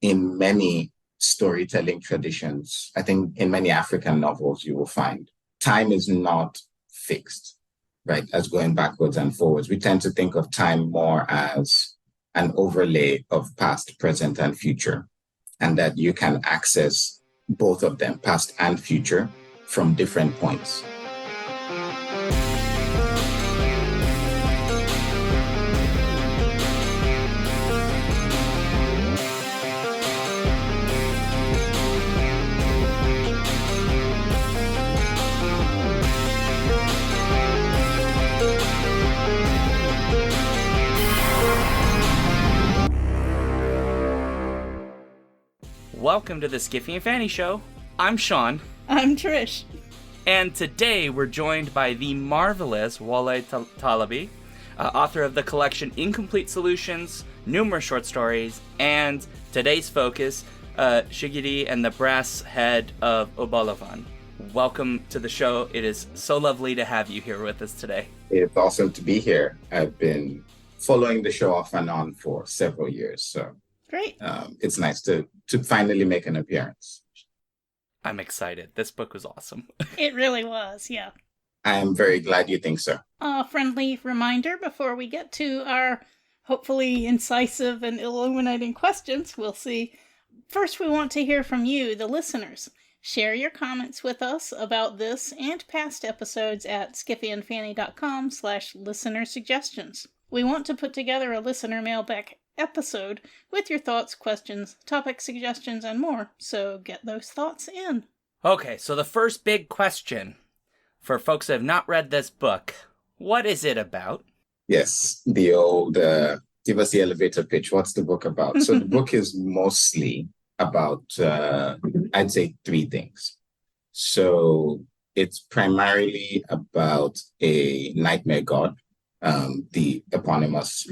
in many storytelling traditions, I think in many African novels, you will find time is not fixed, right? As going backwards and forwards. We tend to think of time more as an overlay of past, present, and future, and that you can access both of them, past and future, from different points. Welcome to the Skiffy and Fanny Show. I'm Sean. I'm Trish. And today we're joined by the marvelous Wole Talabi, author of the collection Incomplete Solutions, numerous short stories, and today's focus, Shigidi and the Brass Head of Obalufon. Welcome to the show. It is so lovely to have you here with us today. It's awesome to be here. I've been following the show off and on for several years, so great. It's nice to finally make an appearance. I'm excited. This book was awesome. It really was, yeah. I am very glad you think so. A friendly reminder before we get to our hopefully incisive and illuminating questions, we'll see. First, we want to hear from you, the listeners. Share your comments with us about this and past episodes at skiffyandfanny.com/listener-suggestions. We want to put together a listener mailback episode with your thoughts, questions, topic suggestions, and more, so get those thoughts in. Okay, so the first big question for folks who have not read this book, what is it about? Yes, the old give us the elevator pitch. What's the book about? So the book is mostly about, I'd say, three things. So it's primarily about a nightmare god, the eponymous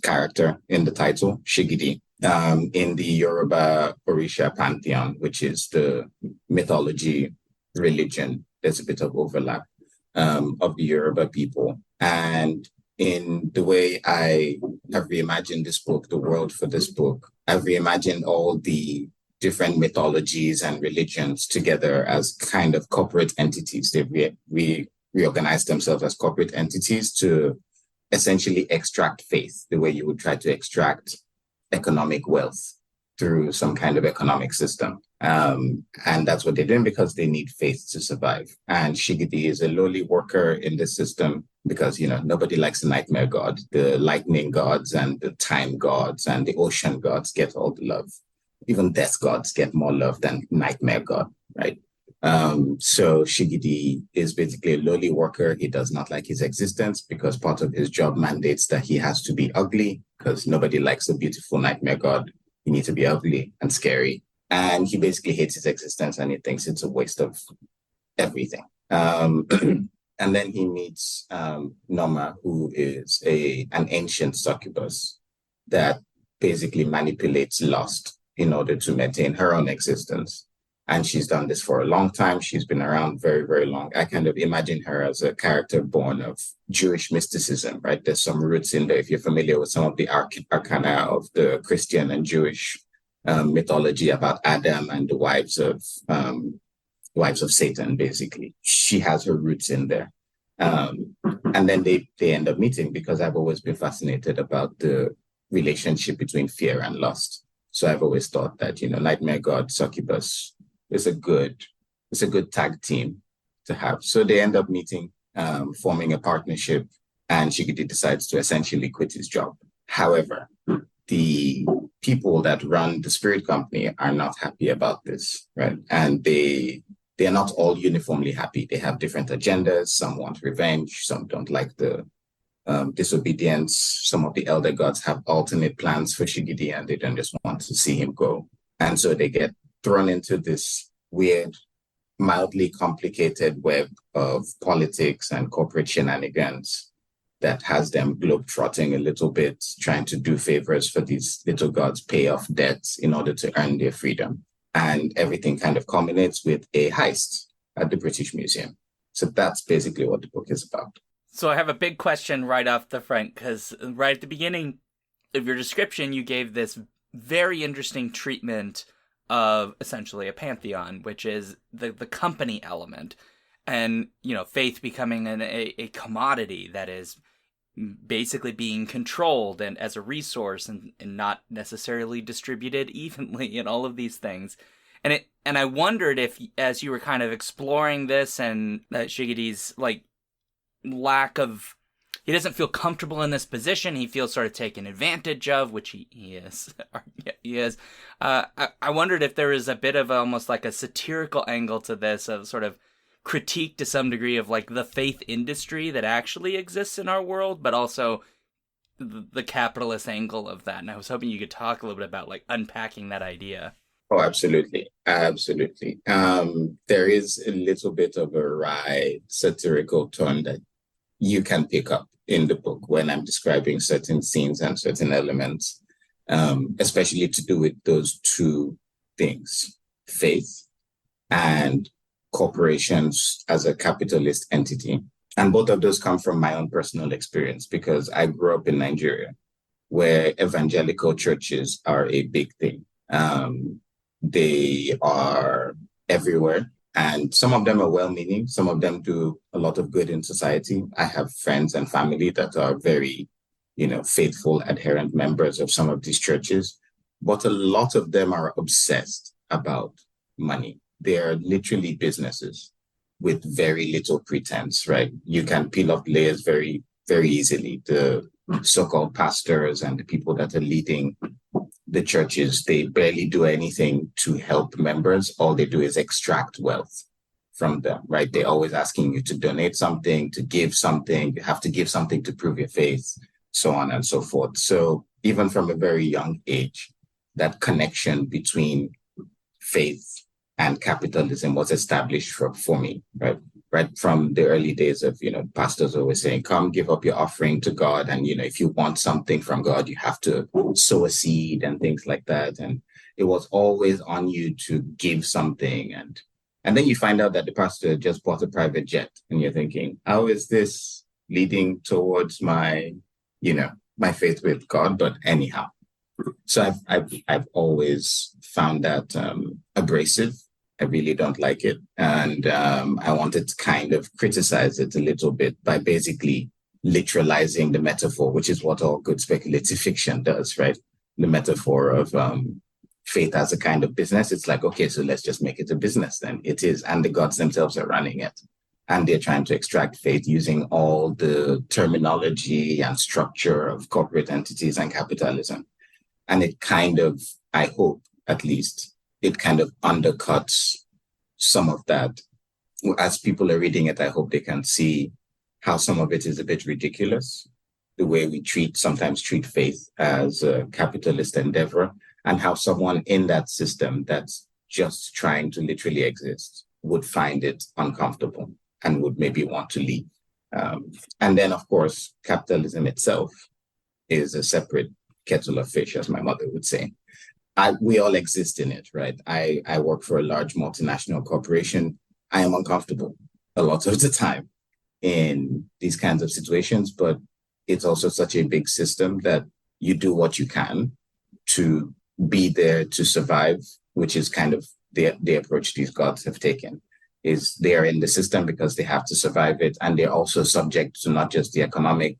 character in the title, Shigidi, in the Yoruba Orisha pantheon, which is the mythology religion. There's a bit of overlap of the Yoruba people. And in the way I have reimagined this book, the world for this book, I've reimagined all the different mythologies and religions together as kind of corporate entities. They've reorganized themselves as corporate entities to essentially extract faith, the way you would try to extract economic wealth through some kind of economic system. And that's what they're doing because they need faith to survive. And Shigidi is a lowly worker in this system because, nobody likes a nightmare god. The lightning gods and the time gods and the ocean gods get all the love. Even death gods get more love than nightmare god, right? So Shigidi is basically a lowly worker. He does not like his existence because part of his job mandates that he has to be ugly because nobody likes a beautiful nightmare god. You need to be ugly and scary. And he basically hates his existence and he thinks it's a waste of everything. And then he meets Norma, who is an ancient succubus that basically manipulates lust in order to maintain her own existence. And she's done this for a long time. She's been around very, very long. I kind of imagine her as a character born of Jewish mysticism, right? There's some roots in there. If you're familiar with some of the arcana of the Christian and Jewish mythology about Adam and the wives of Satan, basically. She has her roots in there. And then they end up meeting because I've always been fascinated about the relationship between fear and lust. So I've always thought that, Nightmare God, Succubus is a good tag team to have. So they end up meeting, forming a partnership, and Shigidi decides to essentially quit his job. However, the people that run the spirit company are not happy about this, right? And they're not all uniformly happy. They have different agendas. Some want revenge. Some don't like the disobedience. Some of the elder gods have alternate plans for Shigidi and they don't just want to see him go. And so they get thrown into this weird, mildly complicated web of politics and corporate shenanigans that has them globetrotting a little bit, trying to do favors for these little gods, pay off debts in order to earn their freedom. And everything kind of culminates with a heist at the British Museum. So that's basically what the book is about. So I have a big question right off the front, because right at the beginning of your description, you gave this very interesting treatment of essentially a pantheon, which is the company element, and faith becoming a commodity that is basically being controlled and as a resource, and not necessarily distributed evenly, and all of these things. And I wondered if, as you were kind of exploring this, and Shigidi's like lack of, he doesn't feel comfortable in this position. He feels sort of taken advantage of, which he is. He is. I wondered if there is a bit of almost like a satirical angle to this, of sort of critique to some degree of like the faith industry that actually exists in our world, but also the capitalist angle of that. And I was hoping you could talk a little bit about like unpacking that idea. Oh, absolutely. Absolutely. There is a little bit of a wry satirical tone that you can pick up in the book when I'm describing certain scenes and certain elements, especially to do with those two things, faith and corporations as a capitalist entity. And both of those come from my own personal experience, because I grew up in Nigeria, where evangelical churches are a big thing. They are everywhere. And some of them are well-meaning. Some of them do a lot of good in society. I have friends and family that are very, faithful, adherent members of some of these churches. But a lot of them are obsessed about money. They are literally businesses with very little pretense, right? You can peel off layers very, very easily. The so-called pastors and the people that are leading the churches, they barely do anything to help members. All they do is extract wealth from them, right? They're always asking you to donate something, to give something. You have to give something to prove your faith, so on and so forth. So even from a very young age, that connection between faith and capitalism was established for me, right? Right from the early days of, pastors always saying, come give up your offering to God. And, if you want something from God, you have to sow a seed and things like that. And it was always on you to give something. And then you find out that the pastor just bought a private jet, and you're thinking, how is this leading towards my faith with God? But anyhow, so I've always found that abrasive. I really don't like it. And I wanted to kind of criticize it a little bit by basically literalizing the metaphor, which is what all good speculative fiction does, right? The metaphor of faith as a kind of business. It's like, okay, so let's just make it a business then. It is. And the gods themselves are running it. And they're trying to extract faith using all the terminology and structure of corporate entities and capitalism. And it kind of, I hope at least, it kind of undercuts some of that. As people are reading it, I hope they can see how some of it is a bit ridiculous, the way we sometimes treat faith as a capitalist endeavor, and how someone in that system that's just trying to literally exist would find it uncomfortable and would maybe want to leave. And then, of course, capitalism itself is a separate kettle of fish, as my mother would say. We all exist in it, right? I work for a large multinational corporation. I am uncomfortable a lot of the time in these kinds of situations, but it's also such a big system that you do what you can to be there to survive, which is kind of the approach these gods have taken, is they are in the system because they have to survive it. And they're also subject to not just the economic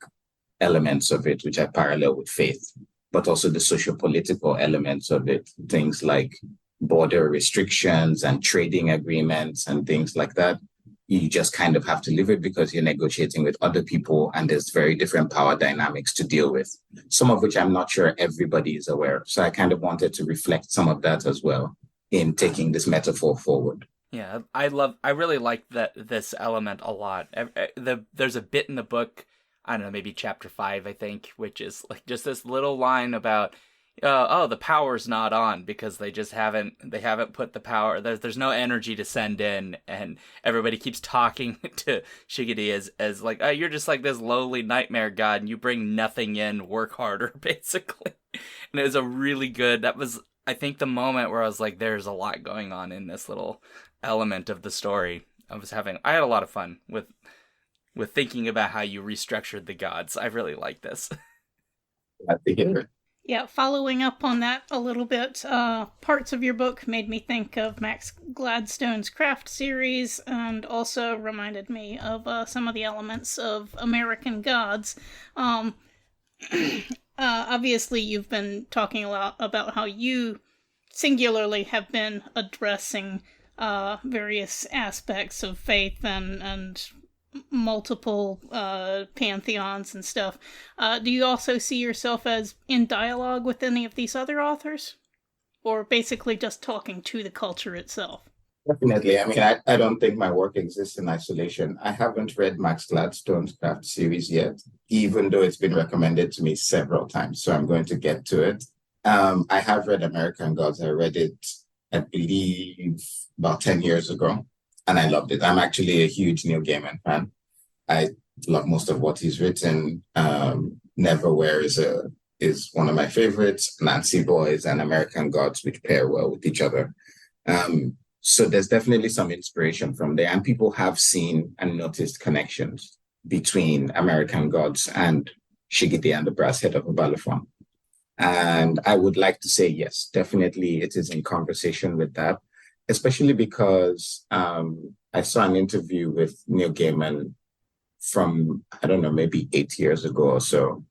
elements of it, which are parallel with faith, but also the socio-political elements of it, things like border restrictions and trading agreements and things like that. You just kind of have to live it because you're negotiating with other people, and there's very different power dynamics to deal with, some of which I'm not sure everybody is aware of. So I kind of wanted to reflect some of that as well in taking this metaphor forward. Yeah, I really like this element a lot. There's a bit in the book, I don't know, maybe chapter 5, I think, which is like just this little line about, the power's not on because they haven't put the power, there's no energy to send in, and everybody keeps talking to Shigidi as like, oh, you're just like this lowly nightmare god and you bring nothing in, work harder, basically. And it was a really good, that was, I think, the moment where I was like, there's a lot going on in this little element of the story. I had a lot of fun with thinking about how you restructured the gods. I really like this. Glad to hear it. Yeah, following up on that a little bit, parts of your book made me think of Max Gladstone's Craft series and also reminded me of some of the elements of American Gods. Um, Obviously, you've been talking a lot about how you singularly have been addressing various aspects of faith and multiple pantheons and stuff. Do you also see yourself as in dialogue with any of these other authors? Or basically just talking to the culture itself? Definitely. I mean, I don't think my work exists in isolation. I haven't read Max Gladstone's Craft series yet, even though it's been recommended to me several times. So I'm going to get to it. I have read American Gods. I read it, I believe, about 10 years ago, and I loved it. I'm actually a huge Neil Gaiman fan. I love most of what he's written. Neverwhere is one of my favorites. Nancy Boys and American Gods, which pair well with each other. So there's definitely some inspiration from there, and people have seen and noticed connections between American Gods and Shigidi and the brass head of Obalufon. And I would like to say, yes, definitely it is in conversation with that, especially because I saw an interview with Neil Gaiman from, I don't know, maybe 8 years ago or so,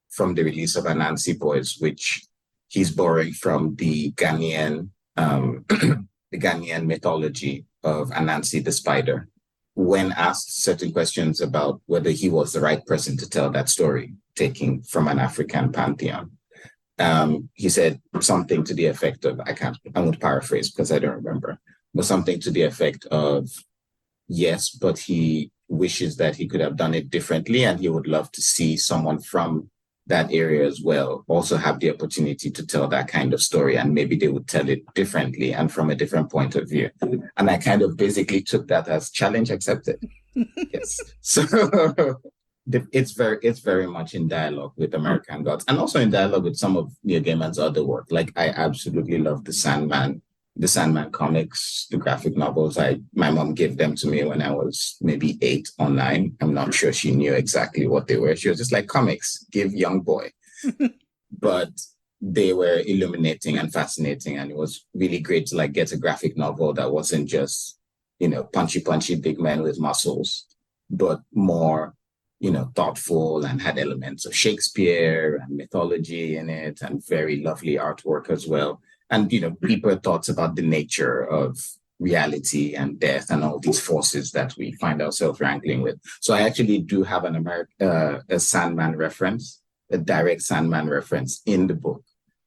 from the release of Anansi Boys, which he's borrowing from the Ghanaian the Ghanaian mythology of Anansi the spider. When asked certain questions about whether he was the right person to tell that story, taking from an African pantheon, he said something to the effect of, I won't paraphrase because I don't remember, but something to the effect of, yes, but he wishes that he could have done it differently, and he would love to see someone from that area as well also have the opportunity to tell that kind of story, and maybe they would tell it differently and from a different point of view. And I kind of basically took that as challenge accepted. Yes. So it's very much in dialogue with American Gods, and also in dialogue with some of Neil Gaiman's other work. Like, I absolutely love the Sandman comics, the graphic novels. My mom gave them to me when I was maybe 8 or 9. I'm not sure she knew exactly what they were. She was just like, comics, give young boy. But they were illuminating and fascinating, and it was really great to like get a graphic novel that wasn't just, punchy big men with muscles, but more, thoughtful and had elements of Shakespeare and mythology in it, and very lovely artwork as well. And, deeper thoughts about the nature of reality and death and all these forces that we find ourselves wrangling with. So I actually do have a Sandman reference, a direct Sandman reference in the book.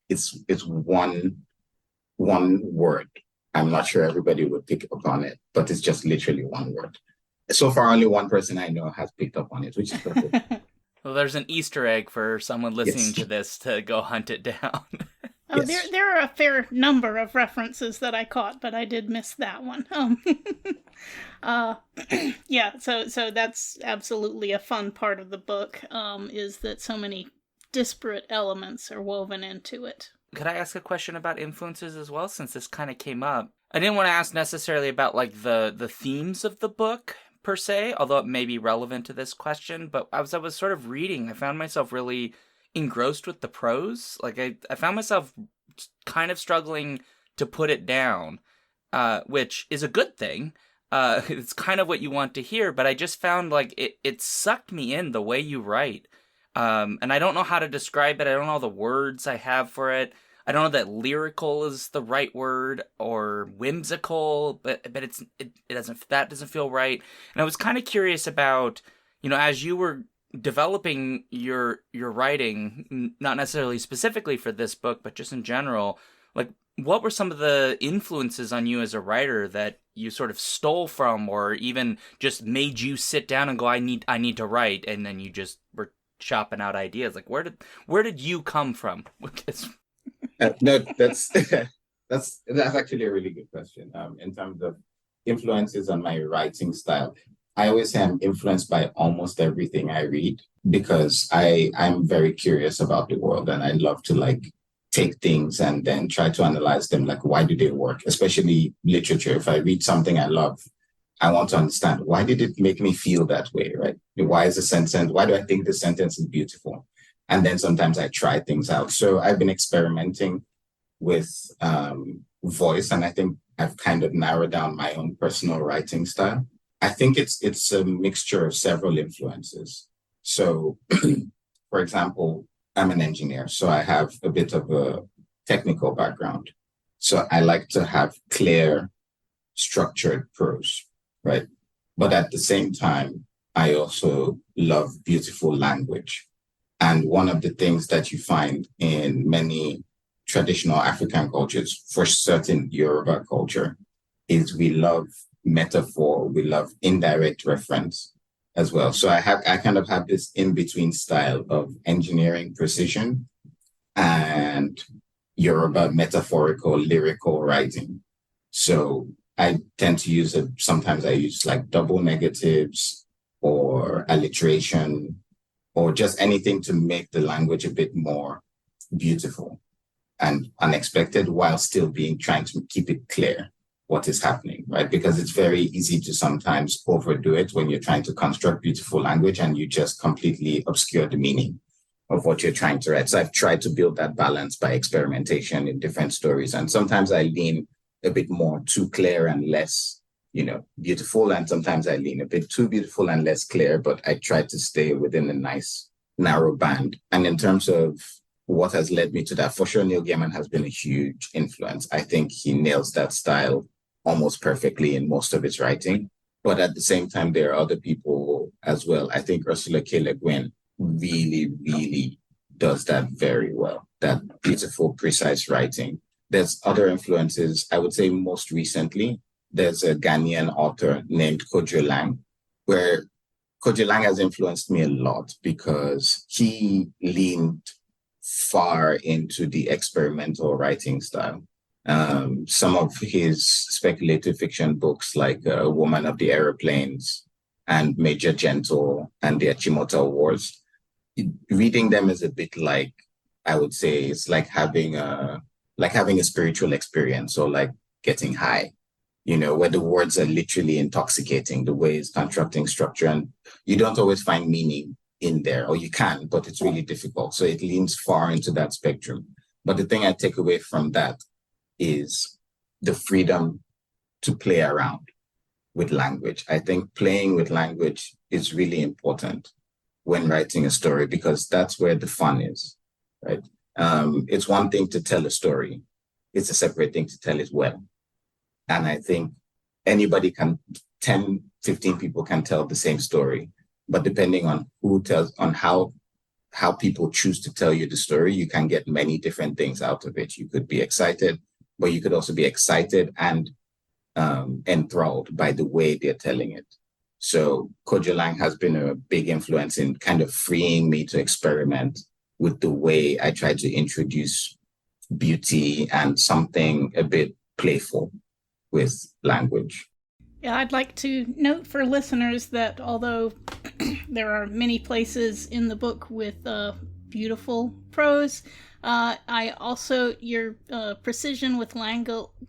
It's one word. I'm not sure everybody would pick up on it, but it's just literally one word. So far, only one person I know has picked up on it, which is perfect. Well, there's an Easter egg for someone listening to this to go hunt it down. Oh, yes. There are a fair number of references that I caught, but I did miss that one. Yeah, so that's absolutely a fun part of the book, is that so many disparate elements are woven into it. Could I ask a question about influences as well, since this kind of came up? I didn't want to ask necessarily about like the themes of the book per se, although it may be relevant to this question, but as I was sort of reading, I found myself really engrossed with the prose. Like I found myself kind of struggling to put it down, which is a good thing. It's kind of what you want to hear, but I just found like it sucked me in the way you write. And I don't know how to describe it. I don't know the words I have for it. I don't know that lyrical is the right word or whimsical, but that doesn't feel right. And I was kind of curious about, as you were developing your writing, not necessarily specifically for this book, but just in general, like what were some of the influences on you as a writer that you sort of stole from, or even just made you sit down and go, I need to write, and then you just were chopping out ideas? Like where did you come from? No, that's actually a really good question. In terms of influences on my writing style, I always am influenced by almost everything I read, because I'm very curious about the world, and I love to like take things and then try to analyze them. Like, why do they work? Especially literature. If I read something I love, I want to understand, why did it make me feel that way, right? Why do I think the sentence is beautiful? And then sometimes I try things out. So I've been experimenting with voice, and I think I've kind of narrowed down my own personal writing style. I think it's a mixture of several influences. So, for example, I'm an engineer, so I have a bit of a technical background. So I like to have clear, structured prose, right? But at the same time, I also love beautiful language. And one of the things that you find in many traditional African cultures, for certain Yoruba culture, is we love metaphor, we love indirect reference as well. So I kind of have this in-between style of engineering precision and Yoruba metaphorical lyrical writing. So I tend to use it, sometimes I use like double negatives or alliteration or just anything to make the language a bit more beautiful and unexpected while still trying to keep it clear what is happening, right? Because it's very easy to sometimes overdo it when you're trying to construct beautiful language and you just completely obscure the meaning of what you're trying to write. So I've tried to build that balance by experimentation in different stories. And sometimes I lean a bit more too clear and less, beautiful. And sometimes I lean a bit too beautiful and less clear, but I try to stay within a nice narrow band. And in terms of what has led me to that, for sure, Neil Gaiman has been a huge influence. I think he nails that style almost perfectly in most of his writing. But at the same time, there are other people as well. I think Ursula K. Le Guin really, really does that very well, that beautiful, precise writing. There's other influences. I would say most recently, there's a Ghanaian author named Kojo Lang, where Kojo Lang has influenced me a lot because he leaned far into the experimental writing style. Some of his speculative fiction books, like Woman of the Aeroplanes and Major Gentle and the Achimota Wars, reading them is a bit like, I would say, it's like having a spiritual experience or like getting high, where the words are literally intoxicating, the way it's constructing structure, and you don't always find meaning in there, or you can, but it's really difficult. So it leans far into that spectrum. But the thing I take away from that is the freedom to play around with language. I think playing with language is really important when writing a story because that's where the fun is, right? It's one thing to tell a story. It's a separate thing to tell it well. And I think anybody 10, 15 people can tell the same story. But depending on how people choose to tell you the story, you can get many different things out of it. You could be excited, but you could also be excited and enthralled by the way they're telling it. So Kojo Lang has been a big influence in kind of freeing me to experiment with the way I try to introduce beauty and something a bit playful with language. Yeah, I'd like to note for listeners that although there are many places in the book with beautiful prose, your precision with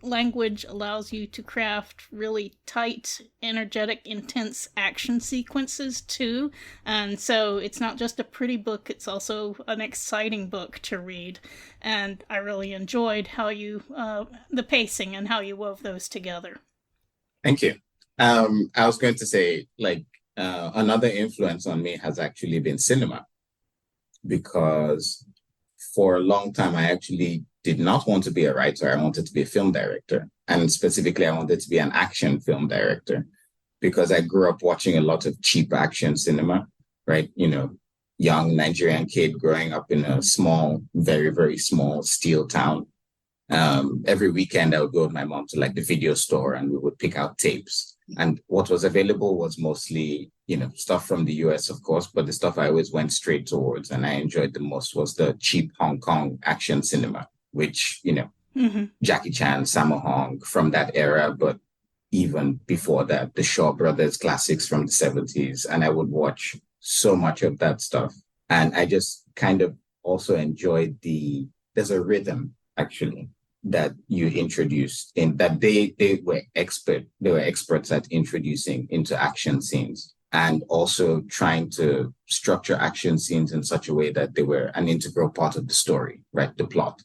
language allows you to craft really tight, energetic, intense action sequences too. And so it's not just a pretty book, it's also an exciting book to read. And I really enjoyed how the pacing and how you wove those together. Thank you. I was going to say, another influence on me has actually been cinema, because for a long time, I actually did not want to be a writer. I wanted to be a film director. And specifically, I wanted to be an action film director because I grew up watching a lot of cheap action cinema, right? Young Nigerian kid growing up in a small, very, very small steel town. Every weekend I would go with my mom to the video store and we would pick out tapes. And what was available was mostly, stuff from the US, of course, but the stuff I always went straight towards and I enjoyed the most was the cheap Hong Kong action cinema, which, Jackie Chan, Sammo Hung from that era, but even before that, the Shaw Brothers classics from the 70s. And I would watch so much of that stuff. And I just kind of also enjoyed there's a rhythm, actually, that you introduced in that they were experts at introducing into action scenes. and also trying to structure action scenes in such a way that they were an integral part of the story, right? The plot.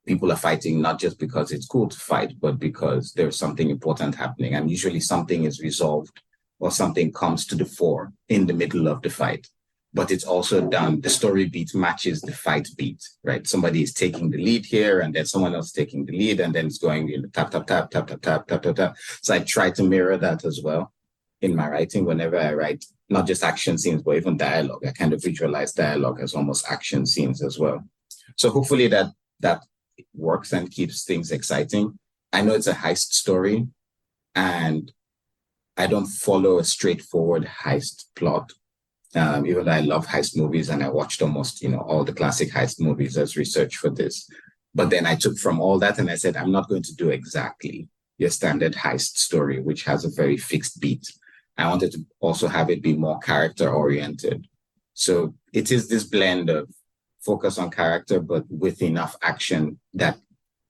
People are fighting not just because it's cool to fight, but because there's something important happening. And usually something is resolved or something comes to the fore in the middle of the fight. But it's also done, the story beat matches the fight beat, right? Somebody is taking the lead here, and then someone else taking the lead, and then it's going, tap, tap, tap, tap, tap, tap, tap, tap, tap. So I try to mirror that as well in my writing. Whenever I write, not just action scenes, but even dialogue, I kind of visualize dialogue as almost action scenes as well. So hopefully that works and keeps things exciting. I know it's a heist story, and I don't follow a straightforward heist plot. Even though I love heist movies and I watched almost, all the classic heist movies as research for this. But then I took from all that and I said, I'm not going to do exactly your standard heist story, which has a very fixed beat. I wanted to also have it be more character oriented. So it is this blend of focus on character, but with enough action that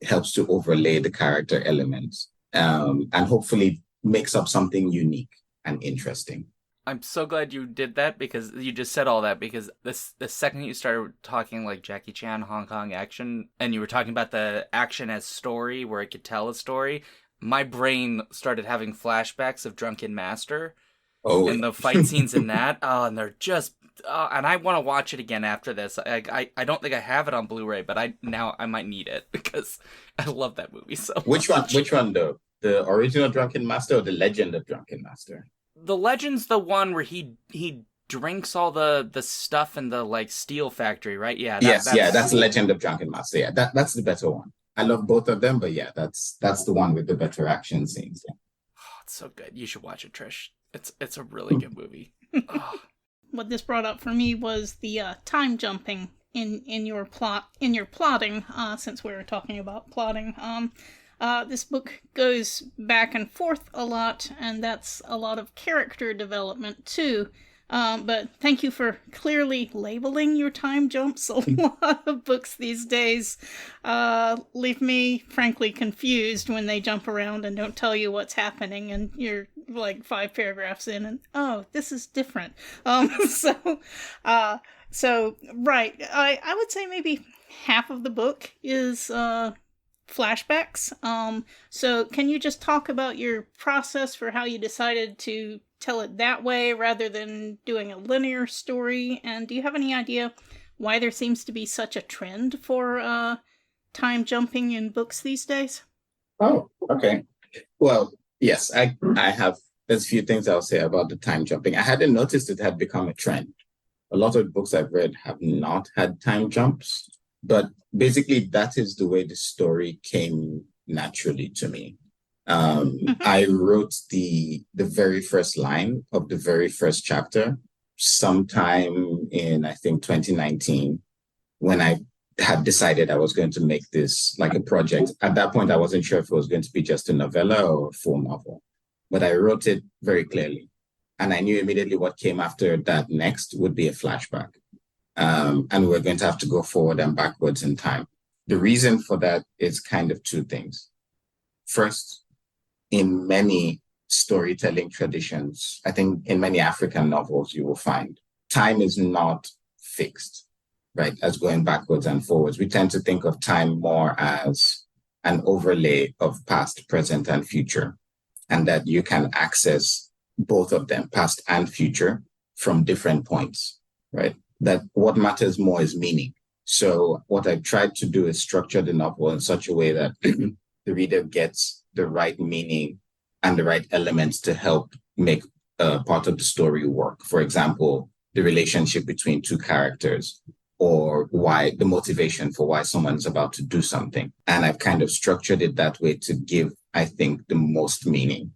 helps to overlay the character elements, and hopefully makes up something unique and interesting. I'm so glad you did that, because you just said all that, because the second you started talking like Jackie Chan, Hong Kong action, and you were talking about the action as story, where it could tell a story, my brain started having flashbacks of Drunken Master. Oh, and the fight scenes in that. Oh, and they're just... and I want to watch it again after this. I don't think I have it on Blu-ray, but I might need it, because I love that movie so much. Which one though? The original Drunken Master or the Legend of Drunken Master? The Legend's the one where he drinks all the stuff in the like steel factory, right? Yeah. That's Legend of Drunken Master. Yeah, that's the better one. I love both of them, but yeah, that's the one with the better action scenes. Yeah. Oh, it's so good. You should watch it, Trish. It's a really good movie. Oh. What this brought up for me was the time jumping in your plotting. Since we were talking about plotting, this book goes back and forth a lot, and that's a lot of character development too. But thank you for clearly labeling your time jumps. A lot of books these days leave me frankly confused when they jump around and don't tell you what's happening, and you're like 5 paragraphs in and, oh, this is different. So right, I would say maybe half of the book is flashbacks. So can you just talk about your process for how you decided to tell it that way rather than doing a linear story? And do you have any idea why there seems to be such a trend for time jumping in books these days? Oh, okay. Well, yes, I have. There's a few things I'll say about the time jumping. I hadn't noticed it had become a trend. A lot of books I've read have not had time jumps, but basically that is the way the story came naturally to me. I wrote the very first line of the very first chapter sometime in, I think, 2019, when I had decided I was going to make this like a project. At that point, I wasn't sure if it was going to be just a novella or a full novel, but I wrote it very clearly. And I knew immediately what came after that next would be a flashback. And we're going to have to go forward and backwards in time. The reason for that is kind of 2 things. First, in many storytelling traditions, I think in many African novels, you will find time is not fixed, right? As going backwards and forwards. We tend to think of time more as an overlay of past, present, and future, and that you can access both of them, past and future, from different points, right? That what matters more is meaning. So what I've tried to do is structure the novel in such a way that the reader gets the right meaning and the right elements to help make part of the story work. For example, the relationship between 2 characters, or why the motivation for why someone's about to do something. And I've kind of structured it that way to give, I think, the most meaning.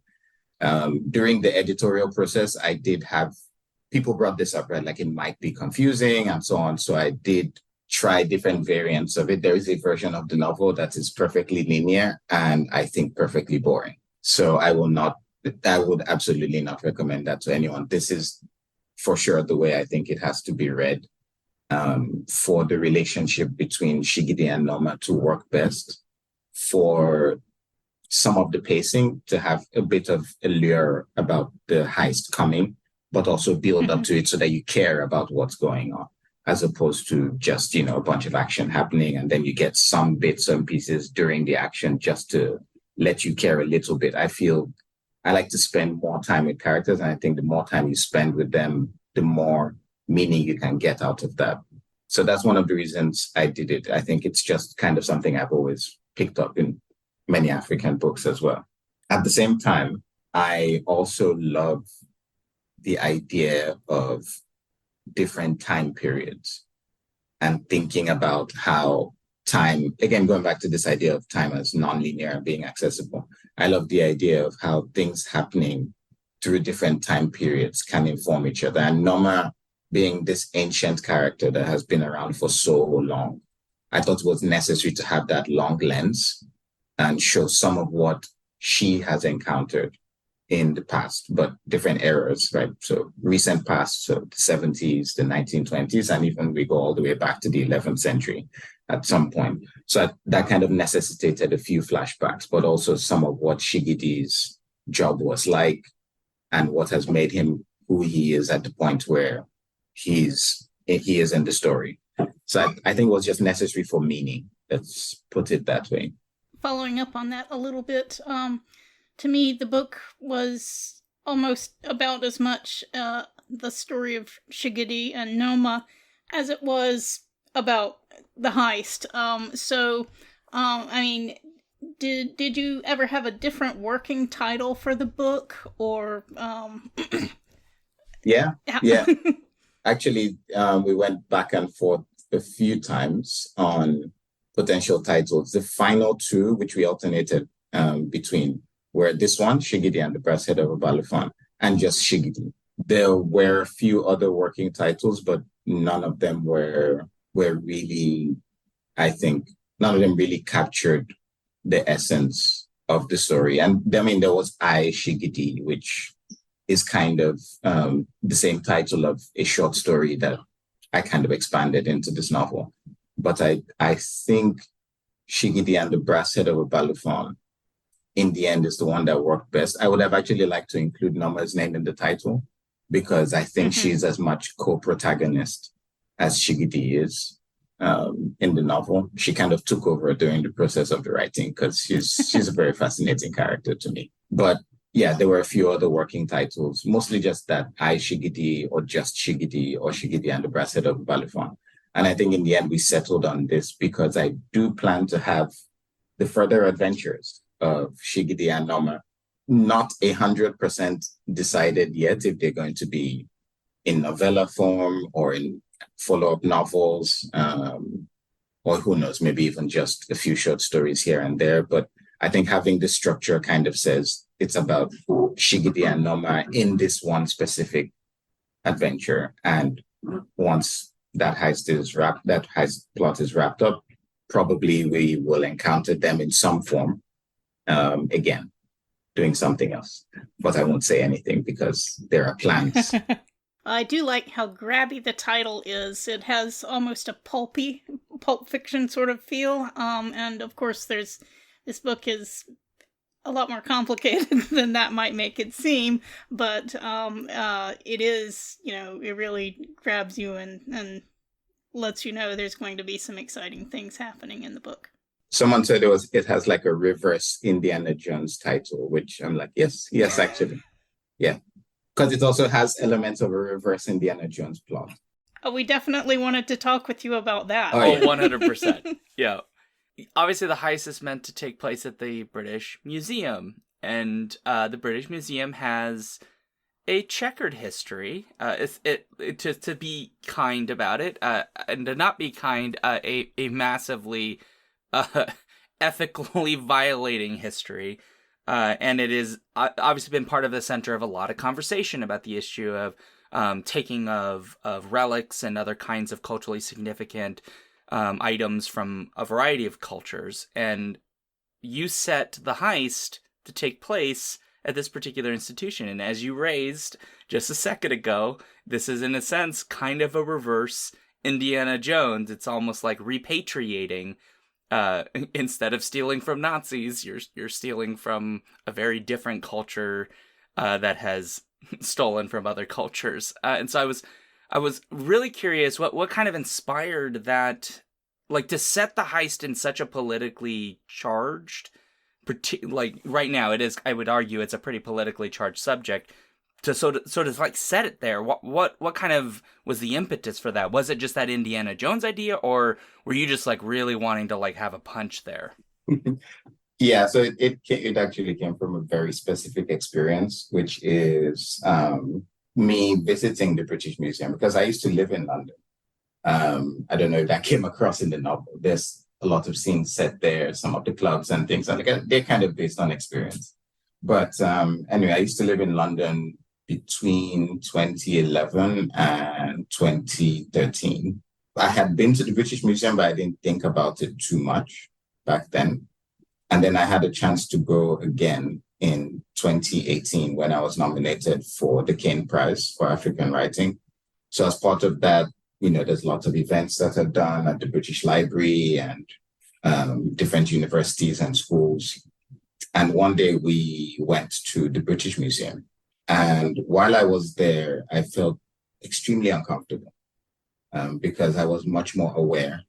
During the editorial process, I did have people brought this up, right? Like it might be confusing and so on. So I did try different variants of it. There is a version of the novel that is perfectly linear and I think perfectly boring. So I would absolutely not recommend that to anyone. This is for sure the way I think it has to be read, for the relationship between Shigidi and Noma to work best, for some of the pacing to have a bit of allure about the heist coming, but also build up to it so that you care about what's going on, as opposed to just, a bunch of action happening. And then you get some bits and pieces during the action just to let you care a little bit. I like to spend more time with characters. And I think the more time you spend with them, the more meaning you can get out of that. So that's one of the reasons I did it. I think it's just kind of something I've always picked up in many African books as well. At the same time, I also love the idea of different time periods and thinking about how time, again, going back to this idea of time as nonlinear and being accessible. I love the idea of how things happening through different time periods can inform each other. And Noma being this ancient character that has been around for so long, I thought it was necessary to have that long lens and show some of what she has encountered in the past, but different eras, right? So recent past, so the 70s, the 1920s, and even we go all the way back to the 11th century at some point. So that kind of necessitated a few flashbacks, but also some of what Shigidi's job was like and what has made him who he is at the point where he is in the story. So I think it was just necessary for meaning. Let's put it that way. Following up on that a little bit, to me, the book was almost about as much the story of Shigidi and Noma as it was about the heist. I mean, did you ever have a different working title for the book, or? Yeah. Actually, we went back and forth a few times on potential titles. The final two, which we alternated between, were this one, Shigidi and the Brass Head of Obalufon, and just Shigidi. There were a few other working titles, but none of them were really, I think, none of them really captured the essence of the story. And I mean, there was Shigidi, which is kind of the same title of a short story that I kind of expanded into this novel. But I think Shigidi and the Brass Head of Obalufon, in the end, is the one that worked best. I would have actually liked to include Noma's name in the title, because I think she's as much co-protagonist as Shigidi is in the novel. She kind of took over during the process of the writing, because she's a very fascinating character to me. But yeah, there were a few other working titles, mostly just that Shigidi, or just Shigidi, or Shigidi and the Brass Head of Obalufon. And I think in the end, we settled on this because I do plan to have the further adventures of Shigidi and Noma. Not 100% decided yet if they're going to be in novella form or in follow-up novels, or who knows, maybe even just a few short stories here and there. But I think having the structure kind of says it's about Shigidi and Noma in this one specific adventure. And once that heist plot is wrapped up, probably we will encounter them in some form again, doing something else. But I won't say anything because there are plans. I do like how grabby the title is. It has almost a pulp fiction sort of feel. And of course, this book is a lot more complicated than that might make it seem. But it is, it really grabs you and lets you know there's going to be some exciting things happening in the book. Someone said it has like a reverse Indiana Jones title, which I'm like, yes, actually. Yeah. Because it also has elements of a reverse Indiana Jones plot. Oh, we definitely wanted to talk with you about that. Oh, 100%. Yeah. Obviously, the heist is meant to take place at the British Museum. And the British Museum has a checkered history. To be kind about it, and to not be kind, a massively ethically violating history. And it is obviously been part of the center of a lot of conversation about the issue of taking of relics and other kinds of culturally significant items from a variety of cultures. And you set the heist to take place at this particular institution. And as you raised just a second ago, this is in a sense kind of a reverse Indiana Jones. It's almost like repatriating. Instead of stealing from Nazis, you're stealing from a very different culture that has stolen from other cultures. And so I was really curious what kind of inspired that, like, to set the heist in such a politically charged, like right now it is, I would argue it's a pretty politically charged subject, to sort of like set it there. What kind of was the impetus for that? Was it just that Indiana Jones idea, or were you just like really wanting to like have a punch there? Yeah, so it actually came from a very specific experience, which is me visiting the British Museum because I used to live in London. I don't know if that came across in the novel. There's a lot of scenes set there, some of the clubs and things, and they're kind of based on experience. But anyway, I used to live in London between 2011 and 2013. I had been to the British Museum, but I didn't think about it too much back then. And then I had a chance to go again in 2018 when I was nominated for the Kane Prize for African Writing. So as part of that, there's lots of events that are done at the British Library and different universities and schools. And one day we went to the British Museum. And while I was there, I felt extremely uncomfortable because I was much more aware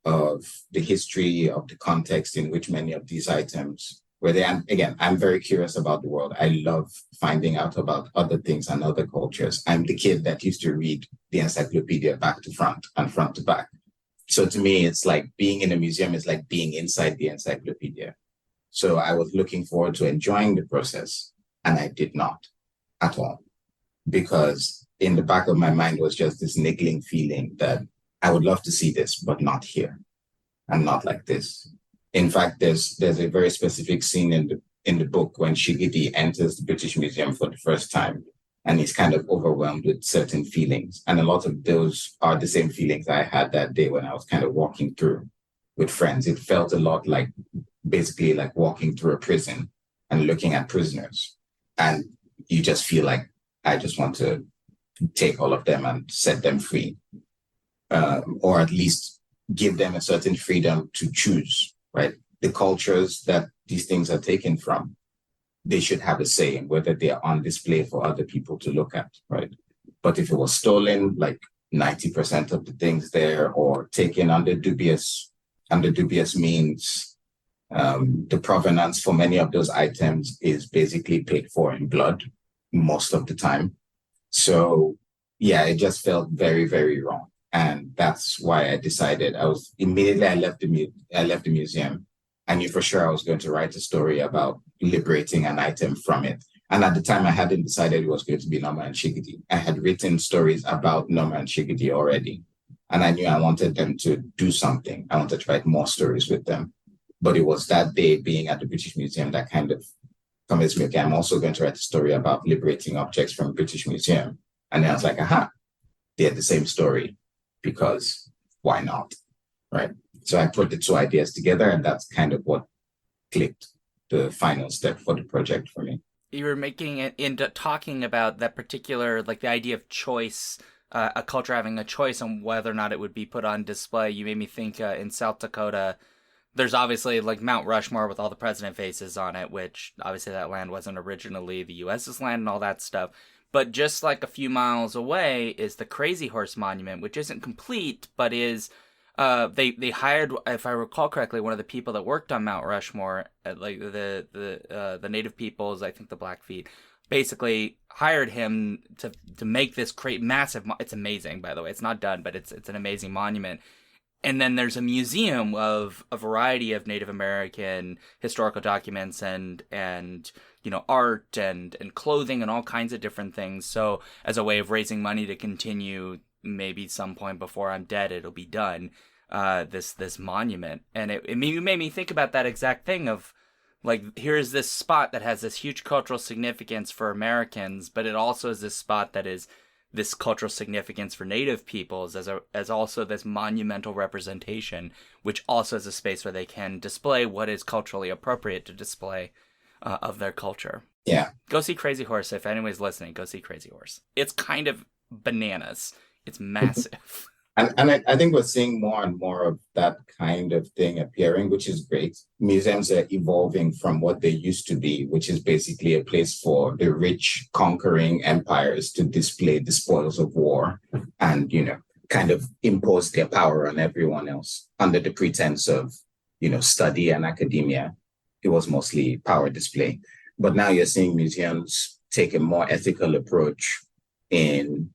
of the history, of the context in which many of these items were there. And again, I'm very curious about the world. I love finding out about other things and other cultures. I'm the kid that used to read the encyclopedia back to front and front to back. So to me, it's like being in a museum is like being inside the encyclopedia. So I was looking forward to enjoying the process, and I did not at all, because in the back of my mind was just this niggling feeling that I would love to see this, but not here and not like this. In fact, there's a very specific scene in the book when Shigidi enters the British Museum for the first time, and he's kind of overwhelmed with certain feelings. And a lot of those are the same feelings I had that day when I was kind of walking through with friends. It felt a lot like basically like walking through a prison and looking at prisoners. And you just feel like, I just want to take all of them and set them free. Or at least give them a certain freedom to choose, right? The cultures that these things are taken from, they should have a say in whether they are on display for other people to look at, right? But if it was stolen, like 90% of the things there, or taken under dubious means, the provenance for many of those items is basically paid for in blood most of the time. So yeah, it just felt very, very wrong. And that's why I decided I left the museum. I knew for sure I was going to write a story about liberating an item from it. And at the time, I hadn't decided it was going to be Noma and Shigidi. I had written stories about Noma and Shigidi already. And I knew I wanted them to do something. I wanted to write more stories with them. But it was that day being at the British Museum that kind of convinced me, okay, I'm also going to write a story about liberating objects from the British Museum. And then I was like, aha, they're the same story, because why not, right? So I put the two ideas together, and that's kind of what clicked the final step for the project for me. You were making it into talking about that particular, like the idea of choice, a culture having a choice on whether or not it would be put on display. You made me think in South Dakota, there's obviously like Mount Rushmore with all the president faces on it, which obviously that land wasn't originally the US's land and all that stuff. But just like a few miles away is the Crazy Horse Monument, which isn't complete, but is they hired, if I recall correctly, one of the people that worked on Mount Rushmore, like the native peoples, I think the Blackfeet, basically hired him to make this massive. It's amazing, by the way. It's not done, but it's an amazing monument. And then there's a museum of a variety of Native American historical documents and art and clothing and all kinds of different things. So as a way of raising money to continue, maybe some point before I'm dead, it'll be done. This monument, and it made me think about that exact thing of like, here's this spot that has this huge cultural significance for Americans, but it also is this spot that is this cultural significance for Native peoples as also this monumental representation, which also is a space where they can display what is culturally appropriate to display of their culture. Yeah. Go see Crazy Horse. If anyone's listening, go see Crazy Horse. It's kind of bananas. It's massive. And I think we're seeing more and more of that kind of thing appearing, which is great. Museums are evolving from what they used to be, which is basically a place for the rich conquering empires to display the spoils of war and, kind of impose their power on everyone else under the pretense of, study and academia. It was mostly power display. But now you're seeing museums take a more ethical approach in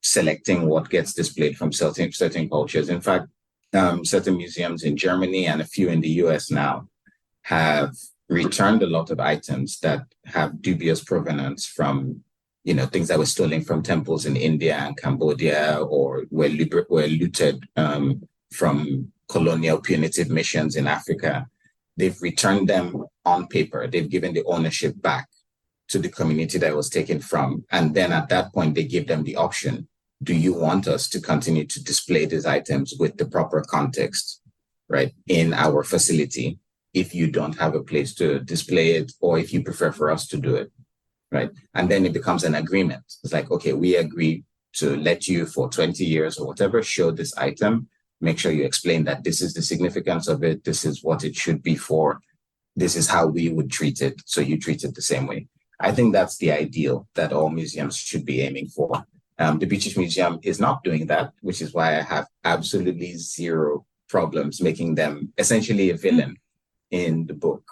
selecting what gets displayed from certain cultures. In fact, certain museums in Germany and a few in the US now have returned a lot of items that have dubious provenance from, things that were stolen from temples in India and Cambodia, or were looted from colonial punitive missions in Africa. They've returned them on paper. They've given the ownership back to the community that it was taken from. And then at that point, they give them the option. Do you want us to continue to display these items with the proper context, right, in our facility, if you don't have a place to display it, or if you prefer for us to do it, right? And then it becomes an agreement. It's like, okay, we agree to let you for 20 years or whatever show this item. Make sure you explain that this is the significance of it. This is what it should be for. This is how we would treat it. So you treat it the same way. I think that's the ideal that all museums should be aiming for. The British Museum is not doing that, which is why I have absolutely zero problems making them essentially a villain in the book.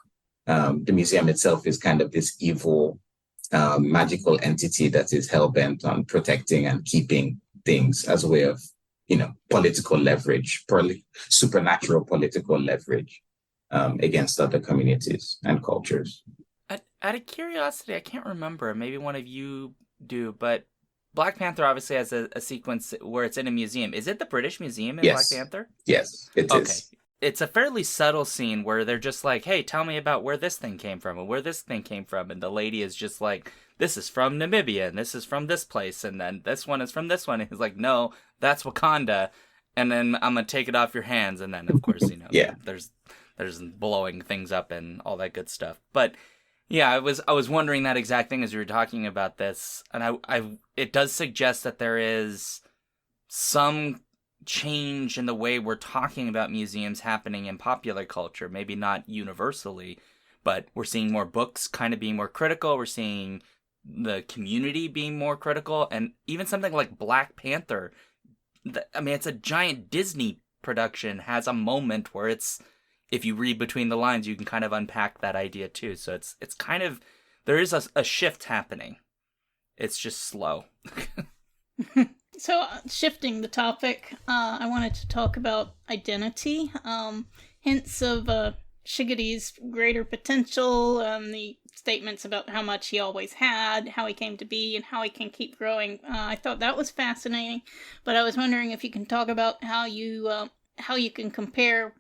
The museum itself is kind of this evil, magical entity that is hell-bent on protecting and keeping things as a way of, political leverage, supernatural political leverage against other communities and cultures. Out of curiosity, I can't remember, maybe one of you do, but Black Panther obviously has a sequence where it's in a museum. Is it the British Museum in Black Panther? Yes, it is. It's a fairly subtle scene where they're just like, hey, tell me about where this thing came from and where this thing came from. And the lady is just like, this is from Namibia and this is from this place. And then this one is from this one. And he's like, no, that's Wakanda. And then I'm going to take it off your hands. And then, of course, there's blowing things up and all that good stuff. But yeah, I was wondering that exact thing as you were talking about this, and it does suggest that there is some change in the way we're talking about museums happening in popular culture. Maybe not universally, but we're seeing more books kind of being more critical. We're seeing the community being more critical, and even something like Black Panther. It's a giant Disney production, has a moment where it's, if you read between the lines, you can kind of unpack that idea too. So it's kind of, there is a shift happening. It's just slow. So shifting the topic, I wanted to talk about identity. Hints of Shigidi's greater potential, the statements about how much he always had, how he came to be, and how he can keep growing. I thought that was fascinating, but I was wondering if you can talk about how you can compare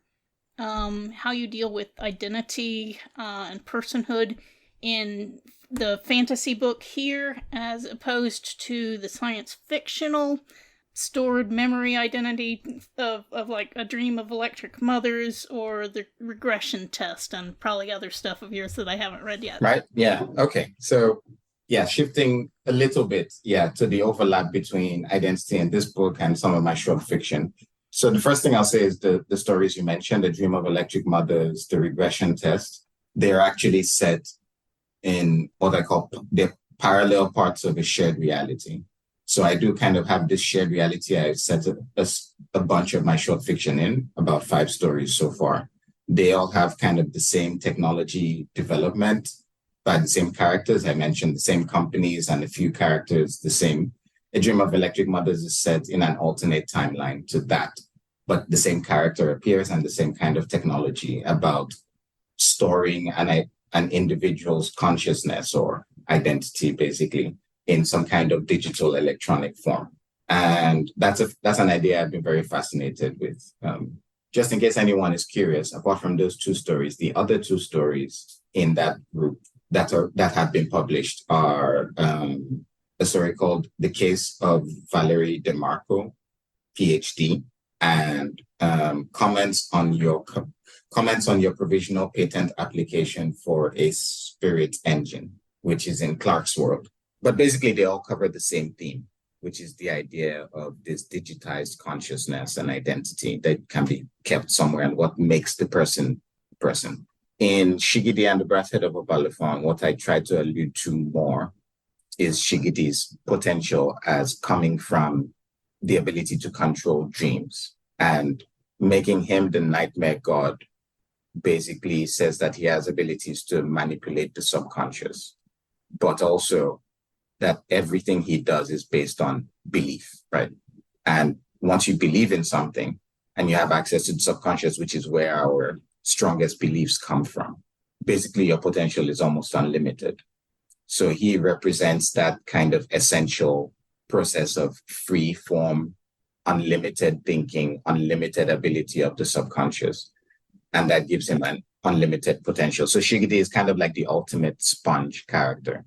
how you deal with identity and personhood in the fantasy book here as opposed to the science fictional stored memory identity of like A Dream of Electric Mothers or the regression test and probably other stuff of yours that I haven't read yet. Right? Yeah. Okay. So yeah, shifting a little bit, to the overlap between identity in this book and some of my short fiction. So the first thing I'll say is the stories you mentioned, A Dream of Electric Mothers, the regression test, they're actually set in what I call the parallel parts of a shared reality. So I do kind of have this shared reality. I've set a bunch of my short fiction in, about 5 stories so far. They all have kind of the same technology development by the same characters. I mentioned the same companies and a few characters, the same. A Dream of Electric Mothers is set in an alternate timeline to that, but the same character appears and the same kind of technology about storing an individual's consciousness or identity, basically, in some kind of digital electronic form. And that's an idea I've been very fascinated with. Just in case anyone is curious, apart from those 2 stories, the other 2 stories in that group that have been published are a story called The Case of Valerie DeMarco, PhD, and comments on your provisional patent application for a spirit engine, which is in Clark's World. But basically, they all cover the same theme. which is the idea of this digitized consciousness and identity that can be kept somewhere and what makes the person person. In Shigidi and the Breath Head of Obalufon, what I try to allude to more is Shigidi's potential as coming from the ability to control dreams, and making him the nightmare god basically says that he has abilities to manipulate the subconscious, but also that everything he does is based on belief, right? And once you believe in something and you have access to the subconscious, which is where our strongest beliefs come from, basically your potential is almost unlimited. So he represents that kind of essential process of free form, unlimited thinking, unlimited ability of the subconscious. And that gives him an unlimited potential. So Shigidi is kind of like the ultimate sponge character.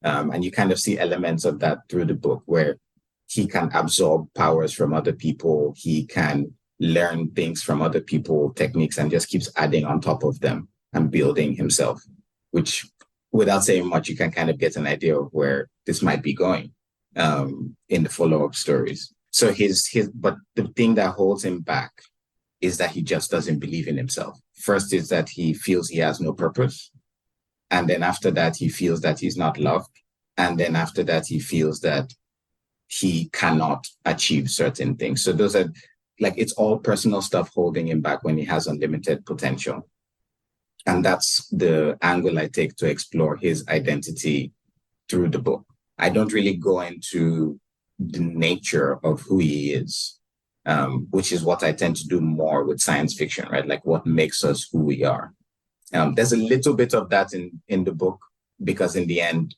And you kind of see elements of that through the book, where he can absorb powers from other people. He can learn things from other people, techniques, and just keeps adding on top of them and building himself, which, without saying much, you can kind of get an idea of where this might be going in the follow-up stories. So but the thing that holds him back is that he just doesn't believe in himself. First is that he feels he has no purpose. And then after that, he feels that he's not loved. And then after that, he feels that he cannot achieve certain things. So those are like, it's all personal stuff holding him back when he has unlimited potential. And that's the angle I take to explore his identity through the book. I don't really go into the nature of who he is, which is what I tend to do more with science fiction, right? Like what makes us who we are. There's a little bit of that in the book, because in the end,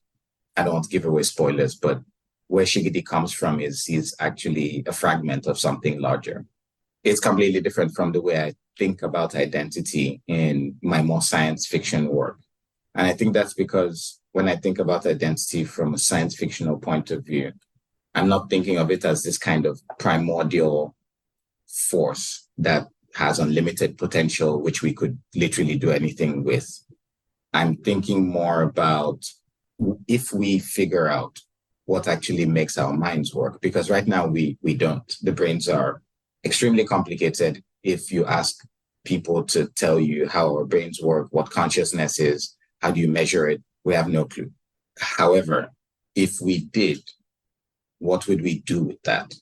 I don't want to give away spoilers, but where Shigidi comes from is he's actually a fragment of something larger. It's completely different from the way I think about identity in my more science fiction work. And I think that's because when I think about identity from a science fictional point of view, I'm not thinking of it as this kind of primordial force that has unlimited potential, which we could literally do anything with. I'm thinking more about if we figure out what actually makes our minds work, because right now we don't. The brains are extremely complicated. If you ask people to tell you how our brains work, what consciousness is, how do you measure it, we have no clue. However, if we did, what would we do with that?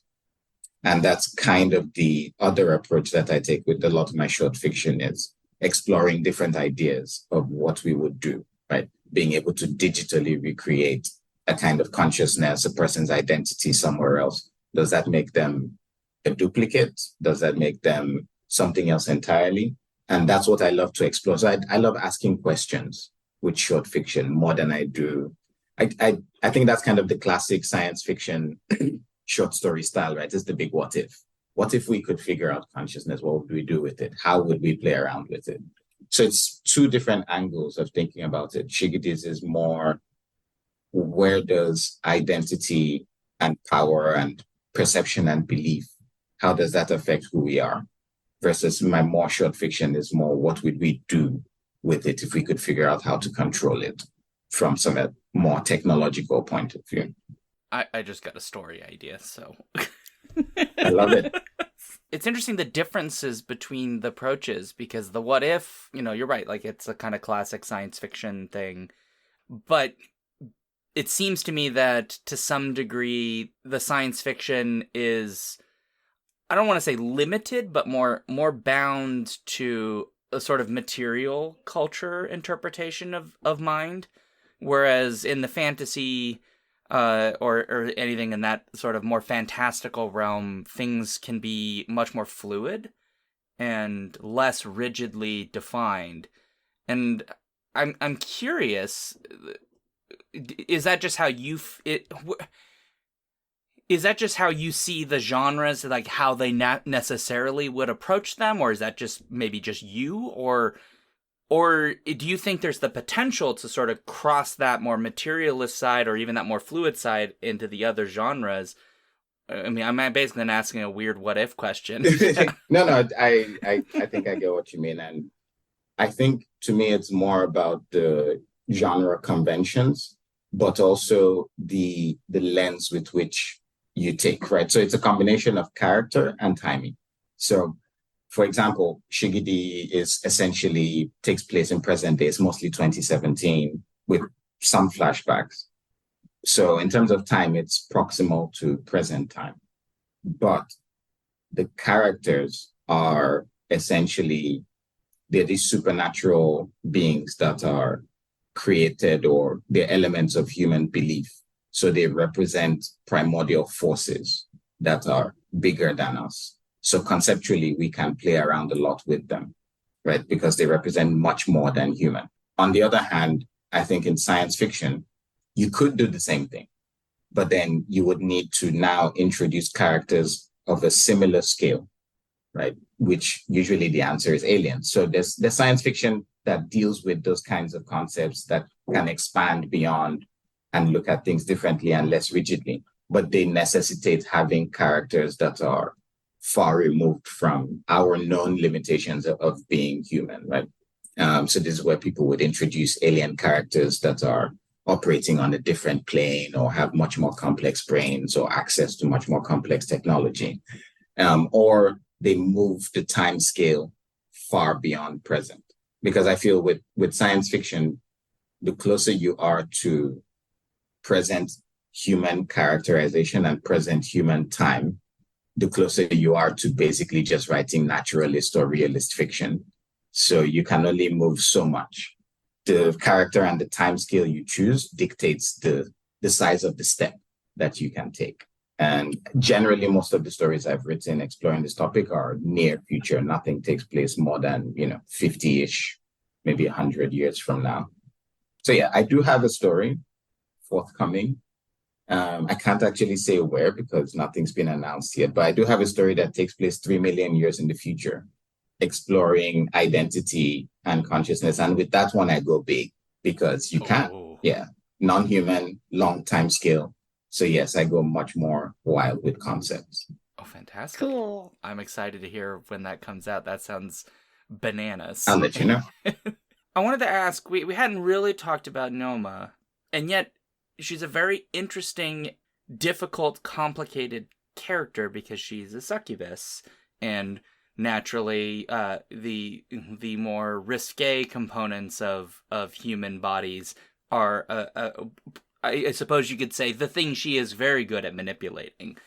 And that's kind of the other approach that I take with a lot of my short fiction, is exploring different ideas of what we would do, right? Being able to digitally recreate a kind of consciousness, a person's identity somewhere else. Does that make them a duplicate? Does that make them something else entirely? And that's what I love to explore. So I love asking questions with short fiction more than I do. I think that's kind of the classic science fiction short story style, right? It's the big what if. What if we could figure out consciousness? What would we do with it? How would we play around with it? So it's two different angles of thinking about it. Shigidi's is more, where does identity and power and perception and belief, how does that affect who we are? Versus my more short fiction is more, what would we do with it if we could figure out how to control it from some more technological point of view? I just got a story idea, so. I love it. It's interesting the differences between the approaches, because the what if, you're right, like it's a kind of classic science fiction thing. But it seems to me that to some degree, the science fiction is, I don't want to say limited, but more bound to a sort of material culture interpretation of mind. Whereas in the fantasy, or anything in that sort of more fantastical realm, things can be much more fluid and less rigidly defined. And I'm curious, is that just how is that just how you see the genres, like how they necessarily would approach them, or is that just maybe just you, or do you think there's the potential to sort of cross that more materialist side or even that more fluid side into the other genres? I mean, I'm basically asking a weird what if question. No, I think I get what you mean. And I think to me, it's more about the genre conventions, but also the lens with which you take, right? So it's a combination of character and timing. So, for example, Shigidi is essentially takes place in present day. It's mostly 2017 with some flashbacks. So in terms of time, it's proximal to present time. But the characters are essentially, they're these supernatural beings that are created, or they're elements of human belief. So they represent primordial forces that are bigger than us. So conceptually, we can play around a lot with them, right? Because they represent much more than human. On the other hand, I think in science fiction, you could do the same thing, but then you would need to now introduce characters of a similar scale, right? Which usually the answer is aliens. So there's science fiction that deals with those kinds of concepts that can expand beyond and look at things differently and less rigidly, but they necessitate having characters that are far removed from our known limitations of being human, right? So this is where people would introduce alien characters that are operating on a different plane, or have much more complex brains, or access to much more complex technology, or they move the time scale far beyond present. Because I feel with science fiction, the closer you are to present human characterization and present human time, the closer you are to basically just writing naturalist or realist fiction. So you can only move so much. The character and the time scale you choose dictates the size of the step that you can take. And generally, most of the stories I've written exploring this topic are near future. Nothing takes place more than, 50-ish, maybe 100 years from now. So yeah, I do have a story forthcoming. I can't actually say where because nothing's been announced yet, but I do have a story that takes place 3 million years in the future, exploring identity and consciousness. And with that one, I go big because you can. Yeah, non-human, long time scale. So yes, I go much more wild with concepts. Oh, fantastic. Cool. I'm excited to hear when that comes out. That sounds bananas. I'll let you know. I wanted to ask, we hadn't really talked about Noma, and yet she's a very interesting, difficult, complicated character because she's a succubus, and naturally the more risque components of human bodies are I suppose you could say the thing she is very good at manipulating,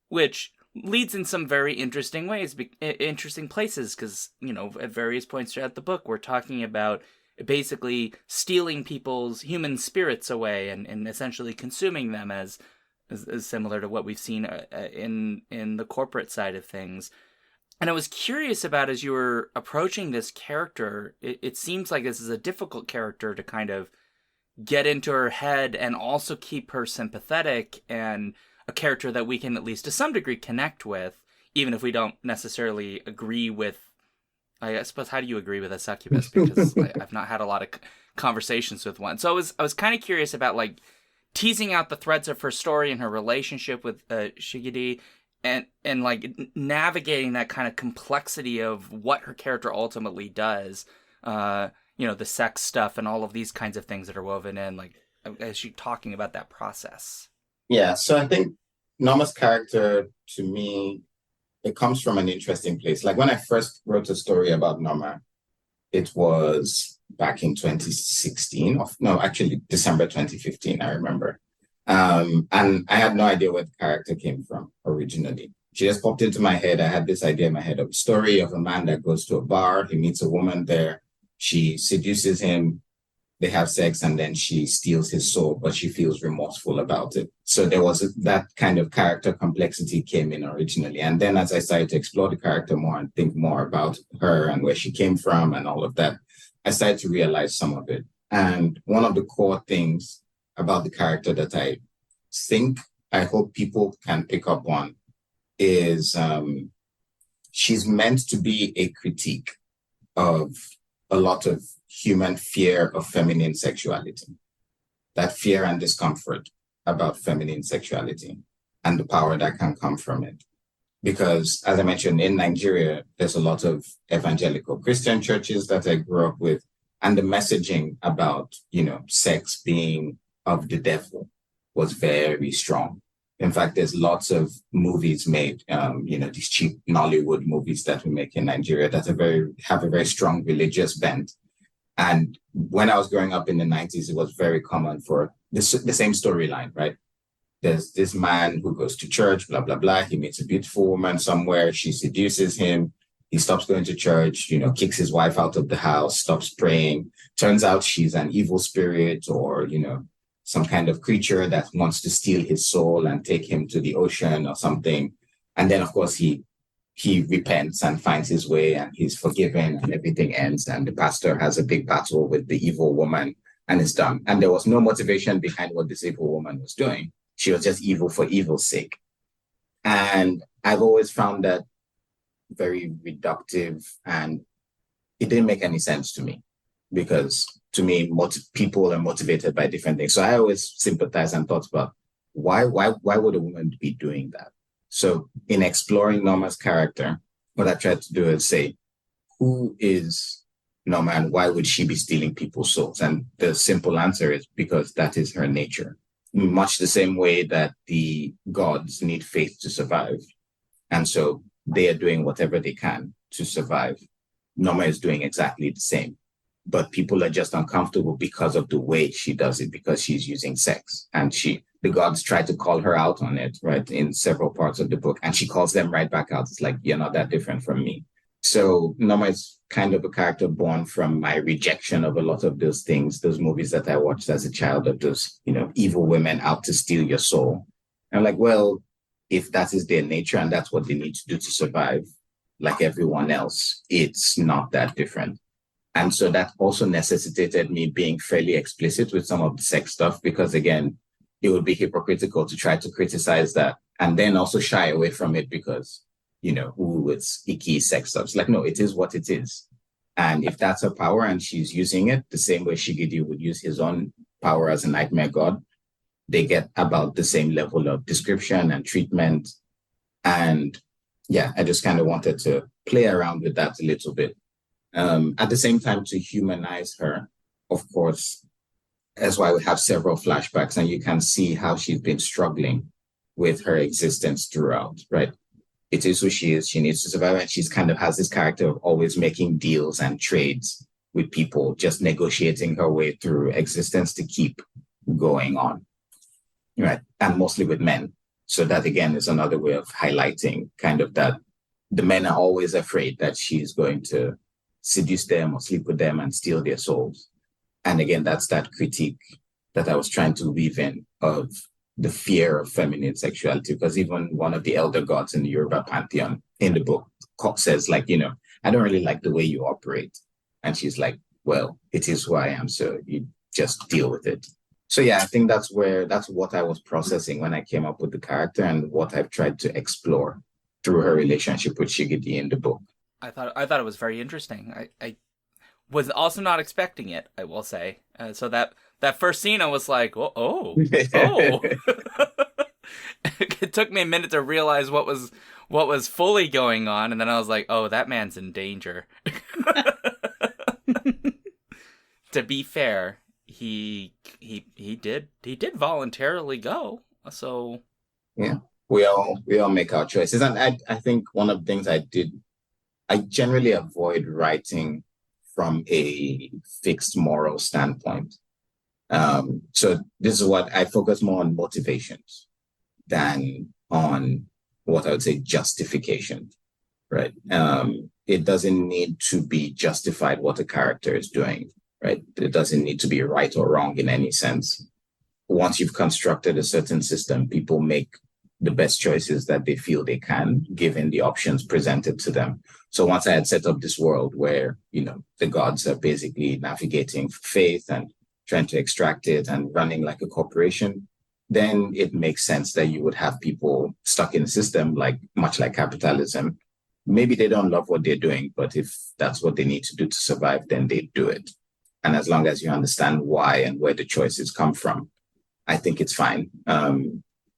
which leads in some very interesting ways, interesting places, because, at various points throughout the book, we're talking about basically stealing people's human spirits away and essentially consuming them as similar to what we've seen in the corporate side of things. And I was curious about, as you were approaching this character, it seems like this is a difficult character to kind of get into her head and also keep her sympathetic, and a character that we can at least to some degree connect with, even if we don't necessarily agree with, I suppose, how do you agree with a succubus? Because I've not had a lot of conversations with one. So I was kind of curious about teasing out the threads of her story and her relationship with Shigidi, and navigating that kind of complexity of what her character ultimately does. The sex stuff and all of these kinds of things that are woven in, as she talking about that process. Yeah, so I think Norma's character, to me, it comes from an interesting place. Like when I first wrote a story about Norma, it was back in 2016. No, actually December 2015, I remember. And I had no idea where the character came from originally. She just popped into my head. I had this idea in my head of a story of a man that goes to a bar. He meets a woman there. She seduces him. They have sex, and then she steals his soul, but she feels remorseful about it. So there was that kind of character complexity came in originally. And then as I started to explore the character more and think more about her and where she came from and all of that, I started to realize some of it. And one of the core things about the character that I hope people can pick up on is she's meant to be a critique of a lot of human fear of feminine sexuality, that fear and discomfort about feminine sexuality and the power that can come from it. Because as I mentioned, in Nigeria, there's a lot of evangelical Christian churches that I grew up with, and the messaging about, sex being of the devil was very strong. In fact, there's lots of movies made, these cheap Nollywood movies that we make in Nigeria that have a very strong religious bent. And when I was growing up in the 90s, it was very common for the same storyline, right? There's this man who goes to church, blah, blah, blah. He meets a beautiful woman somewhere. She seduces him. He stops going to church, kicks his wife out of the house, stops praying. Turns out she's an evil spirit or, some kind of creature that wants to steal his soul and take him to the ocean or something. And then, of course, he repents and finds his way and he's forgiven and everything ends. And the pastor has a big battle with the evil woman and it's done. And there was no motivation behind what this evil woman was doing. She was just evil for evil's sake. And I've always found that very reductive and it didn't make any sense to me because to me, people are motivated by different things. So I always sympathized and thought about why would a woman be doing that? So in exploring Norma's character, what I tried to do is say, who is Norma and why would she be stealing people's souls? And the simple answer is because that is her nature. Much the same way that the gods need faith to survive. And so they are doing whatever they can to survive. Norma is doing exactly the same. But people are just uncomfortable because of the way she does it, because she's using sex. And the gods try to call her out on it, right, in several parts of the book. And she calls them right back out. It's like, you're not that different from me. So Norma is kind of a character born from my rejection of a lot of those things, those movies that I watched as a child of those, evil women out to steal your soul. And I'm like, well, if that is their nature and that's what they need to do to survive, like everyone else, it's not that different. And so that also necessitated me being fairly explicit with some of the sex stuff, because again, it would be hypocritical to try to criticize that and then also shy away from it because, it's icky sex stuff. It's like, no, it is what it is. And if that's her power and she's using it the same way Shigidi would use his own power as a nightmare god, they get about the same level of description and treatment. And yeah, I just kind of wanted to play around with that a little bit. At the same time, to humanize her, of course, that's why we have several flashbacks and you can see how she's been struggling with her existence throughout, right? It is who she is. She needs to survive. And she's kind of has this character of always making deals and trades with people, just negotiating her way through existence to keep going on, right? And mostly with men. So that, again, is another way of highlighting kind of that the men are always afraid that she's going to seduce them or sleep with them and steal their souls. And again, that's that critique that I was trying to weave in of the fear of feminine sexuality, because even one of the elder gods in the Yoruba pantheon in the book says, like, I don't really like the way you operate. And she's like, well, it is who I am. So you just deal with it. So yeah, I think that's what I was processing when I came up with the character and what I've tried to explore through her relationship with Shigidi in the book. I thought it was very interesting. I was also not expecting it, I will say. So that first scene, I was like, oh. It took me a minute to realize what was fully going on, and then I was like, oh, that man's in danger. To be fair, he did voluntarily go. So yeah, we all make our choices, and I think one of the things I generally avoid writing from a fixed moral standpoint. So this is what I focus more on: motivations than on what I would say justification, right? It doesn't need to be justified what a character is doing, right? It doesn't need to be right or wrong in any sense. Once you've constructed a certain system, people make the best choices that they feel they can, given the options presented to them. So once I had set up this world where, the gods are basically navigating faith and trying to extract it and running like a corporation, then it makes sense that you would have people stuck in the system, much like capitalism. Maybe they don't love what they're doing, but if that's what they need to do to survive, then they do it. And as long as you understand why and where the choices come from, I think it's fine.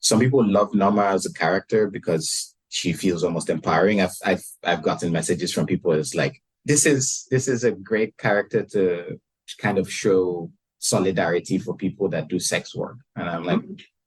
Some people love Norma as a character because she feels almost empowering. I've gotten messages from people as like, this is a great character to kind of show solidarity for people that do sex work. And I'm like,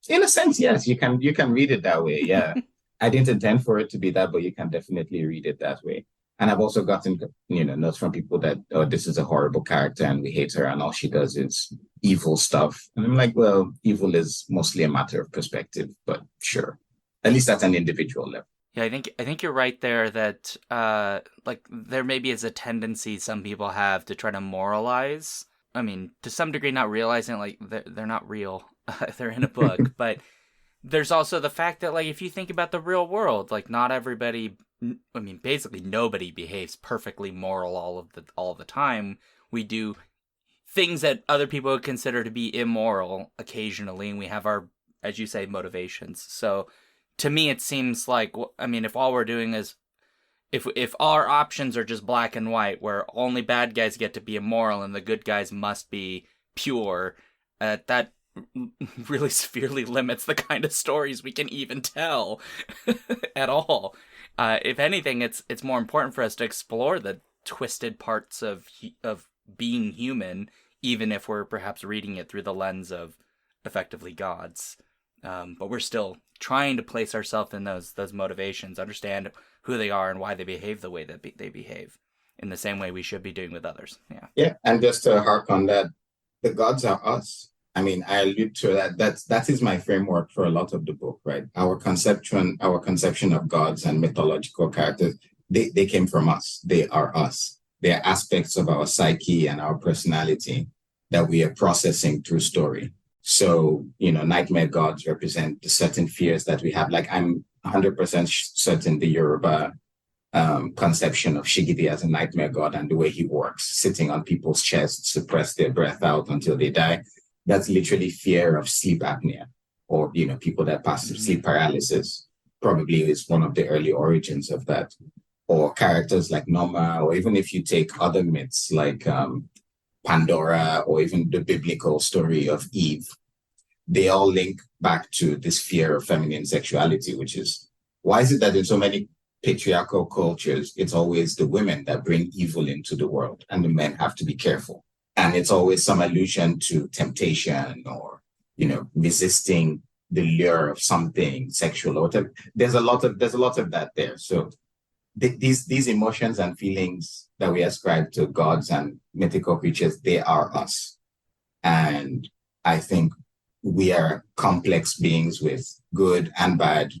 In a sense, yes, you can read it that way. Yeah. I didn't intend for it to be that, but you can definitely read it that way. And I've also gotten, notes from people that, oh, this is a horrible character and we hate her and all she does is evil stuff. And I'm like, well, evil is mostly a matter of perspective, but sure. At least at an individual level. Yeah, I think you're right there that like there maybe is a tendency some people have to try to moralize. I mean, to some degree, not realizing like they're not real. They're in a book, but there's also the fact that like if you think about the real world, like not everybody, I mean, basically nobody behaves perfectly moral all of the time. We do things that other people would consider to be immoral occasionally, and we have our, as you say, motivations. So to me, it seems like, I mean, if all we're doing is, if our options are just black and white, where only bad guys get to be immoral and the good guys must be pure, that really severely limits the kind of stories we can even tell at all. If anything, it's more important for us to explore the twisted parts of being human, even if we're perhaps reading it through the lens of effectively gods. But we're still trying to place ourselves in those motivations, understand who they are and why they behave the way that they behave, in the same way we should be doing with others. Yeah. Yeah. And just to harp on that, the gods are us. I mean, I allude to that. That is my framework for a lot of the book, right? Our conception of gods and mythological characters, they came from us. They are us. They are aspects of our psyche and our personality that we are processing through story. So, nightmare gods represent the certain fears that we have. Like I'm 100% certain the Yoruba conception of Shigidi as a nightmare god and the way he works, sitting on people's chests to press their breath out until they die. That's literally fear of sleep apnea, or, people that pass through sleep paralysis probably is one of the early origins of that. Or characters like Noma, or even if you take other myths like Pandora, or even the biblical story of Eve, they all link back to this fear of feminine sexuality, which is, why is it that in so many patriarchal cultures, it's always the women that bring evil into the world and the men have to be careful? And it's always some allusion to temptation or, resisting the lure of something sexual or whatever. There's a lot of that there. So these emotions and feelings that we ascribe to gods and mythical creatures, they are us. And I think we are complex beings with good and bad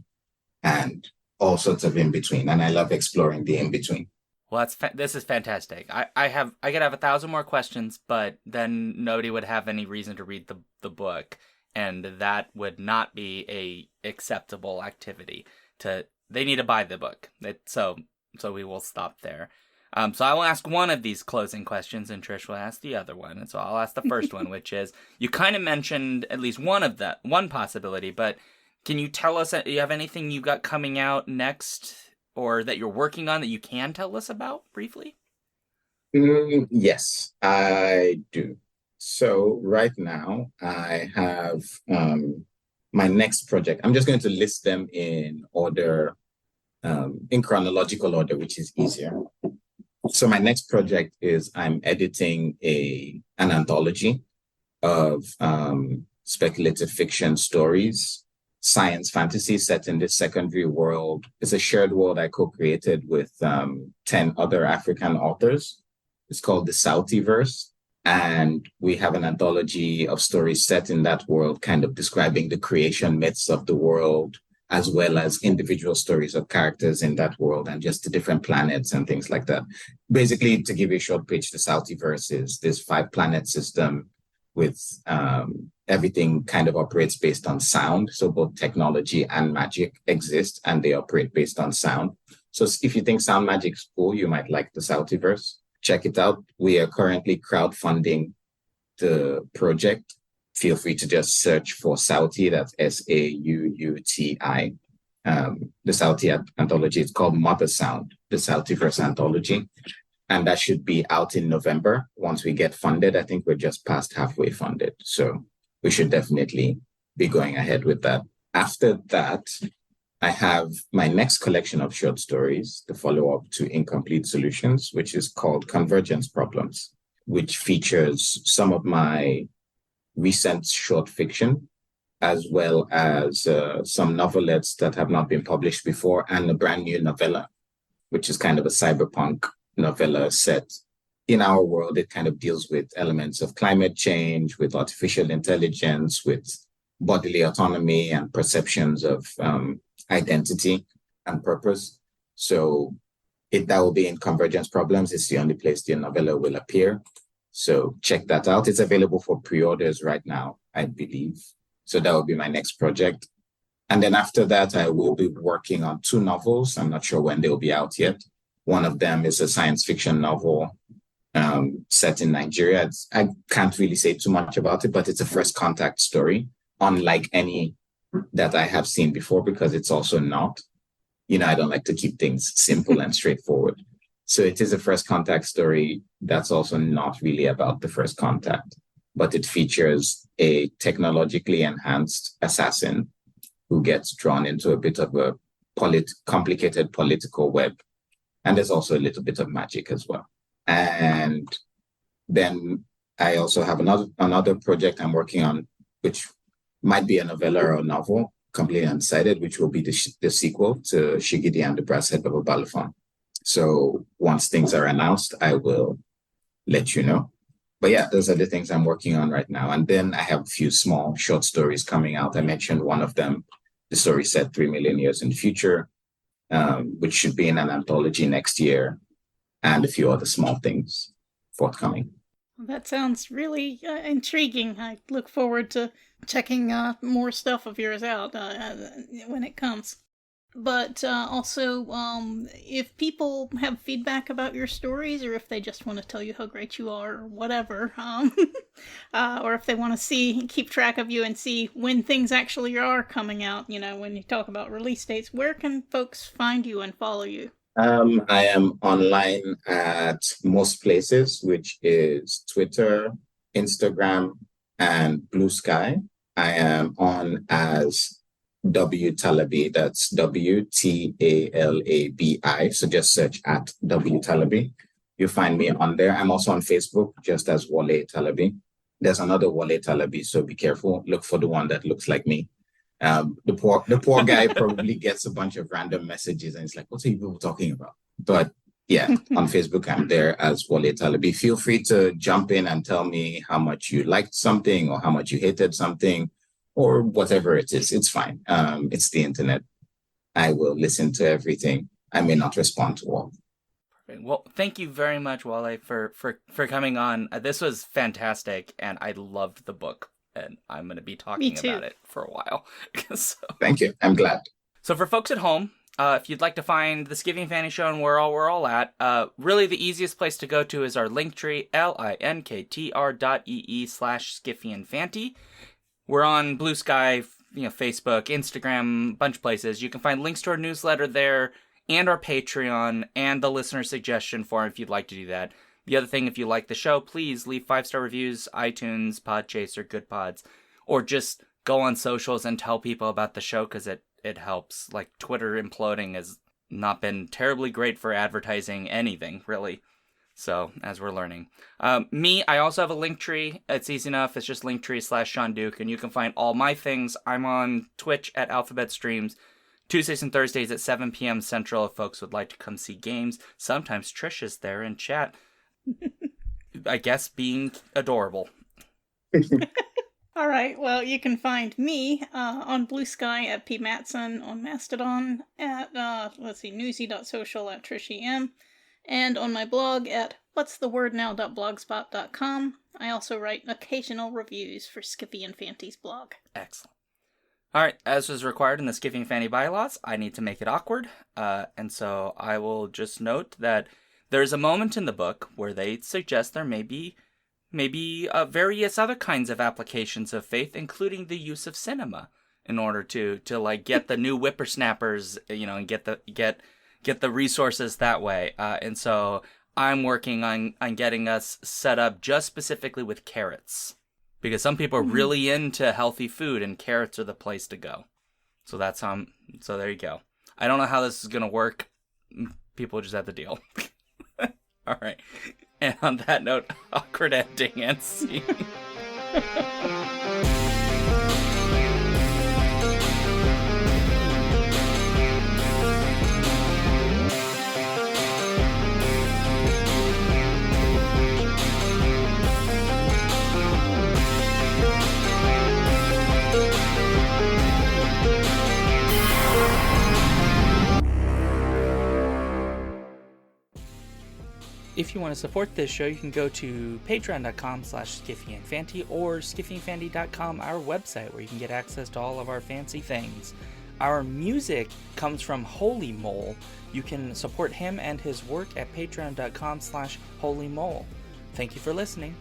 and all sorts of in between. And I love exploring the in between. Well, this is fantastic. I could have 1,000 more questions, but then nobody would have any reason to read the book, and that would not be a acceptable activity. They need to buy the book. So we will stop there. So I will ask one of these closing questions, and Trish will ask the other one. And so I'll ask the first one, which is, you kind of mentioned at least one possibility, but can you tell us, you have anything you got coming out next or that you're working on that you can tell us about briefly? Yes, I do. So right now I have my next project. I'm just going to list them in order, in chronological order, which is easier. So my next project is I'm editing an anthology of speculative fiction stories, science fantasy set in this secondary world. It's a shared world I co-created with 10 other African authors. It's called the Southieverse. And we have an anthology of stories set in that world, kind of describing the creation myths of the world, as well as individual stories of characters in that world and just the different planets and things like that. Basically, to give you a short pitch, the Southieverse is this 5-planet system with everything kind of operates based on sound. So both technology and magic exist, and they operate based on sound. So if you think sound magic's cool, you might like the Southieverse. Check it out. We are currently crowdfunding the project. Feel free to just search for Southie, that's Sauti. The Southie anthology, it's called Mother Sound, the Southieverse anthology. And that should be out in November. Once we get funded, I think we're just past halfway funded. So we should definitely be going ahead with that. After that, I have my next collection of short stories, the follow-up to Incomplete Solutions, which is called Convergence Problems, which features some of my recent short fiction as well as some novelettes that have not been published before, and a brand new novella, which is kind of a cyberpunk novella set in our world. It kind of deals with elements of climate change, with artificial intelligence, with bodily autonomy and perceptions of identity and purpose. So that will be in Convergence Problems. It's the only place the novella will appear. So check that out. It's available for pre-orders right now, I believe. So that will be my next project. And then after that, I will be working on 2 novels. I'm not sure when they'll be out yet. One of them is a science fiction novel set in Nigeria. I can't really say too much about it, but it's a first contact story, unlike any that I have seen before, because it's also not. I don't like to keep things simple and straightforward. So it is a first contact story that's also not really about the first contact, but it features a technologically enhanced assassin who gets drawn into a bit of a complicated political web. And there's also a little bit of magic as well. And then I also have another project I'm working on, which might be a novella or a novel, completely undecided, which will be the sequel to Shigidi and the Brass Head of Obalufon. So once things are announced, I will let you know. But yeah, those are the things I'm working on right now. And then I have a few small short stories coming out. I mentioned one of them, the story set 3 million years in the future, which should be in an anthology next year, and a few other small things forthcoming. That sounds really intriguing. I look forward to checking more stuff of yours out when it comes. But also, if people have feedback about your stories, or if they just want to tell you how great you are, or whatever, or if they want to keep track of you and see when things actually are coming out, when you talk about release dates, where can folks find you and follow you? I am online at most places, which is Twitter, Instagram, and Blue Sky. I am on as W Talabi. That's WTALABI. So just search at W Talabi. You'll find me on there. I'm also on Facebook, just as Wole Talabi. There's another Wole Talabi, so be careful. Look for the one that looks like me. The poor guy probably gets a bunch of random messages and it's like, what are you people talking about? But yeah, on Facebook, I'm there as Wole Talabi. Feel free to jump in and tell me how much you liked something or how much you hated something or whatever it is. It's fine. It's the internet. I will listen to everything. I may not respond to all. Well, thank you very much, Wole, for coming on. This was fantastic, and I loved the book. And I'm going to be talking about it for a while. So. Thank you. I'm glad. So for folks at home, if you'd like to find the Skiffy and Fanty Show and where we're all at, really the easiest place to go to is our Linktree, linktr.ee/SkiffyandFanty. We're on Blue Sky, Facebook, Instagram, bunch of places. You can find links to our newsletter there and our Patreon and the listener suggestion form if you'd like to do that. The other thing, if you like the show, please leave 5-star reviews, iTunes, Podchaser, Good Pods, or just go on socials and tell people about the show because it helps. Like, Twitter imploding has not been terribly great for advertising anything, really. So, as we're learning. I also have a Linktree. It's easy enough. It's just Linktree/Sean Duke, and you can find all my things. I'm on Twitch at Alphabet Streams, Tuesdays and Thursdays at 7 p.m. Central if folks would like to come see games. Sometimes Trish is there in chat. I guess being adorable. All right. Well, you can find me on Blue Sky at P. Matson, on Mastodon at, newsy.social at TrishEM, and on my blog at whatsthewordnow.blogspot.com. I also write occasional reviews for Skiffy and Fanty's blog. Excellent. All right. As was required in the Skiffy and Fanty bylaws, I need to make it awkward. And so I will just note that there's a moment in the book where they suggest there may be various other kinds of applications of faith, including the use of cinema, in order to get the new whippersnappers, and get the resources that way. And so I'm working on getting us set up just specifically with carrots, because some people are really into healthy food, and carrots are the place to go. So that's so there you go. I don't know how this is gonna work. People just have to deal. All right. And on that note, awkward ending and scene. If you want to support this show, you can go to patreon.com/skiffyandfanty or skiffyandfanty.com, our website, where you can get access to all of our fancy things. Our music comes from Wole. You can support him and his work at patreon.com/holymole. Thank you for listening.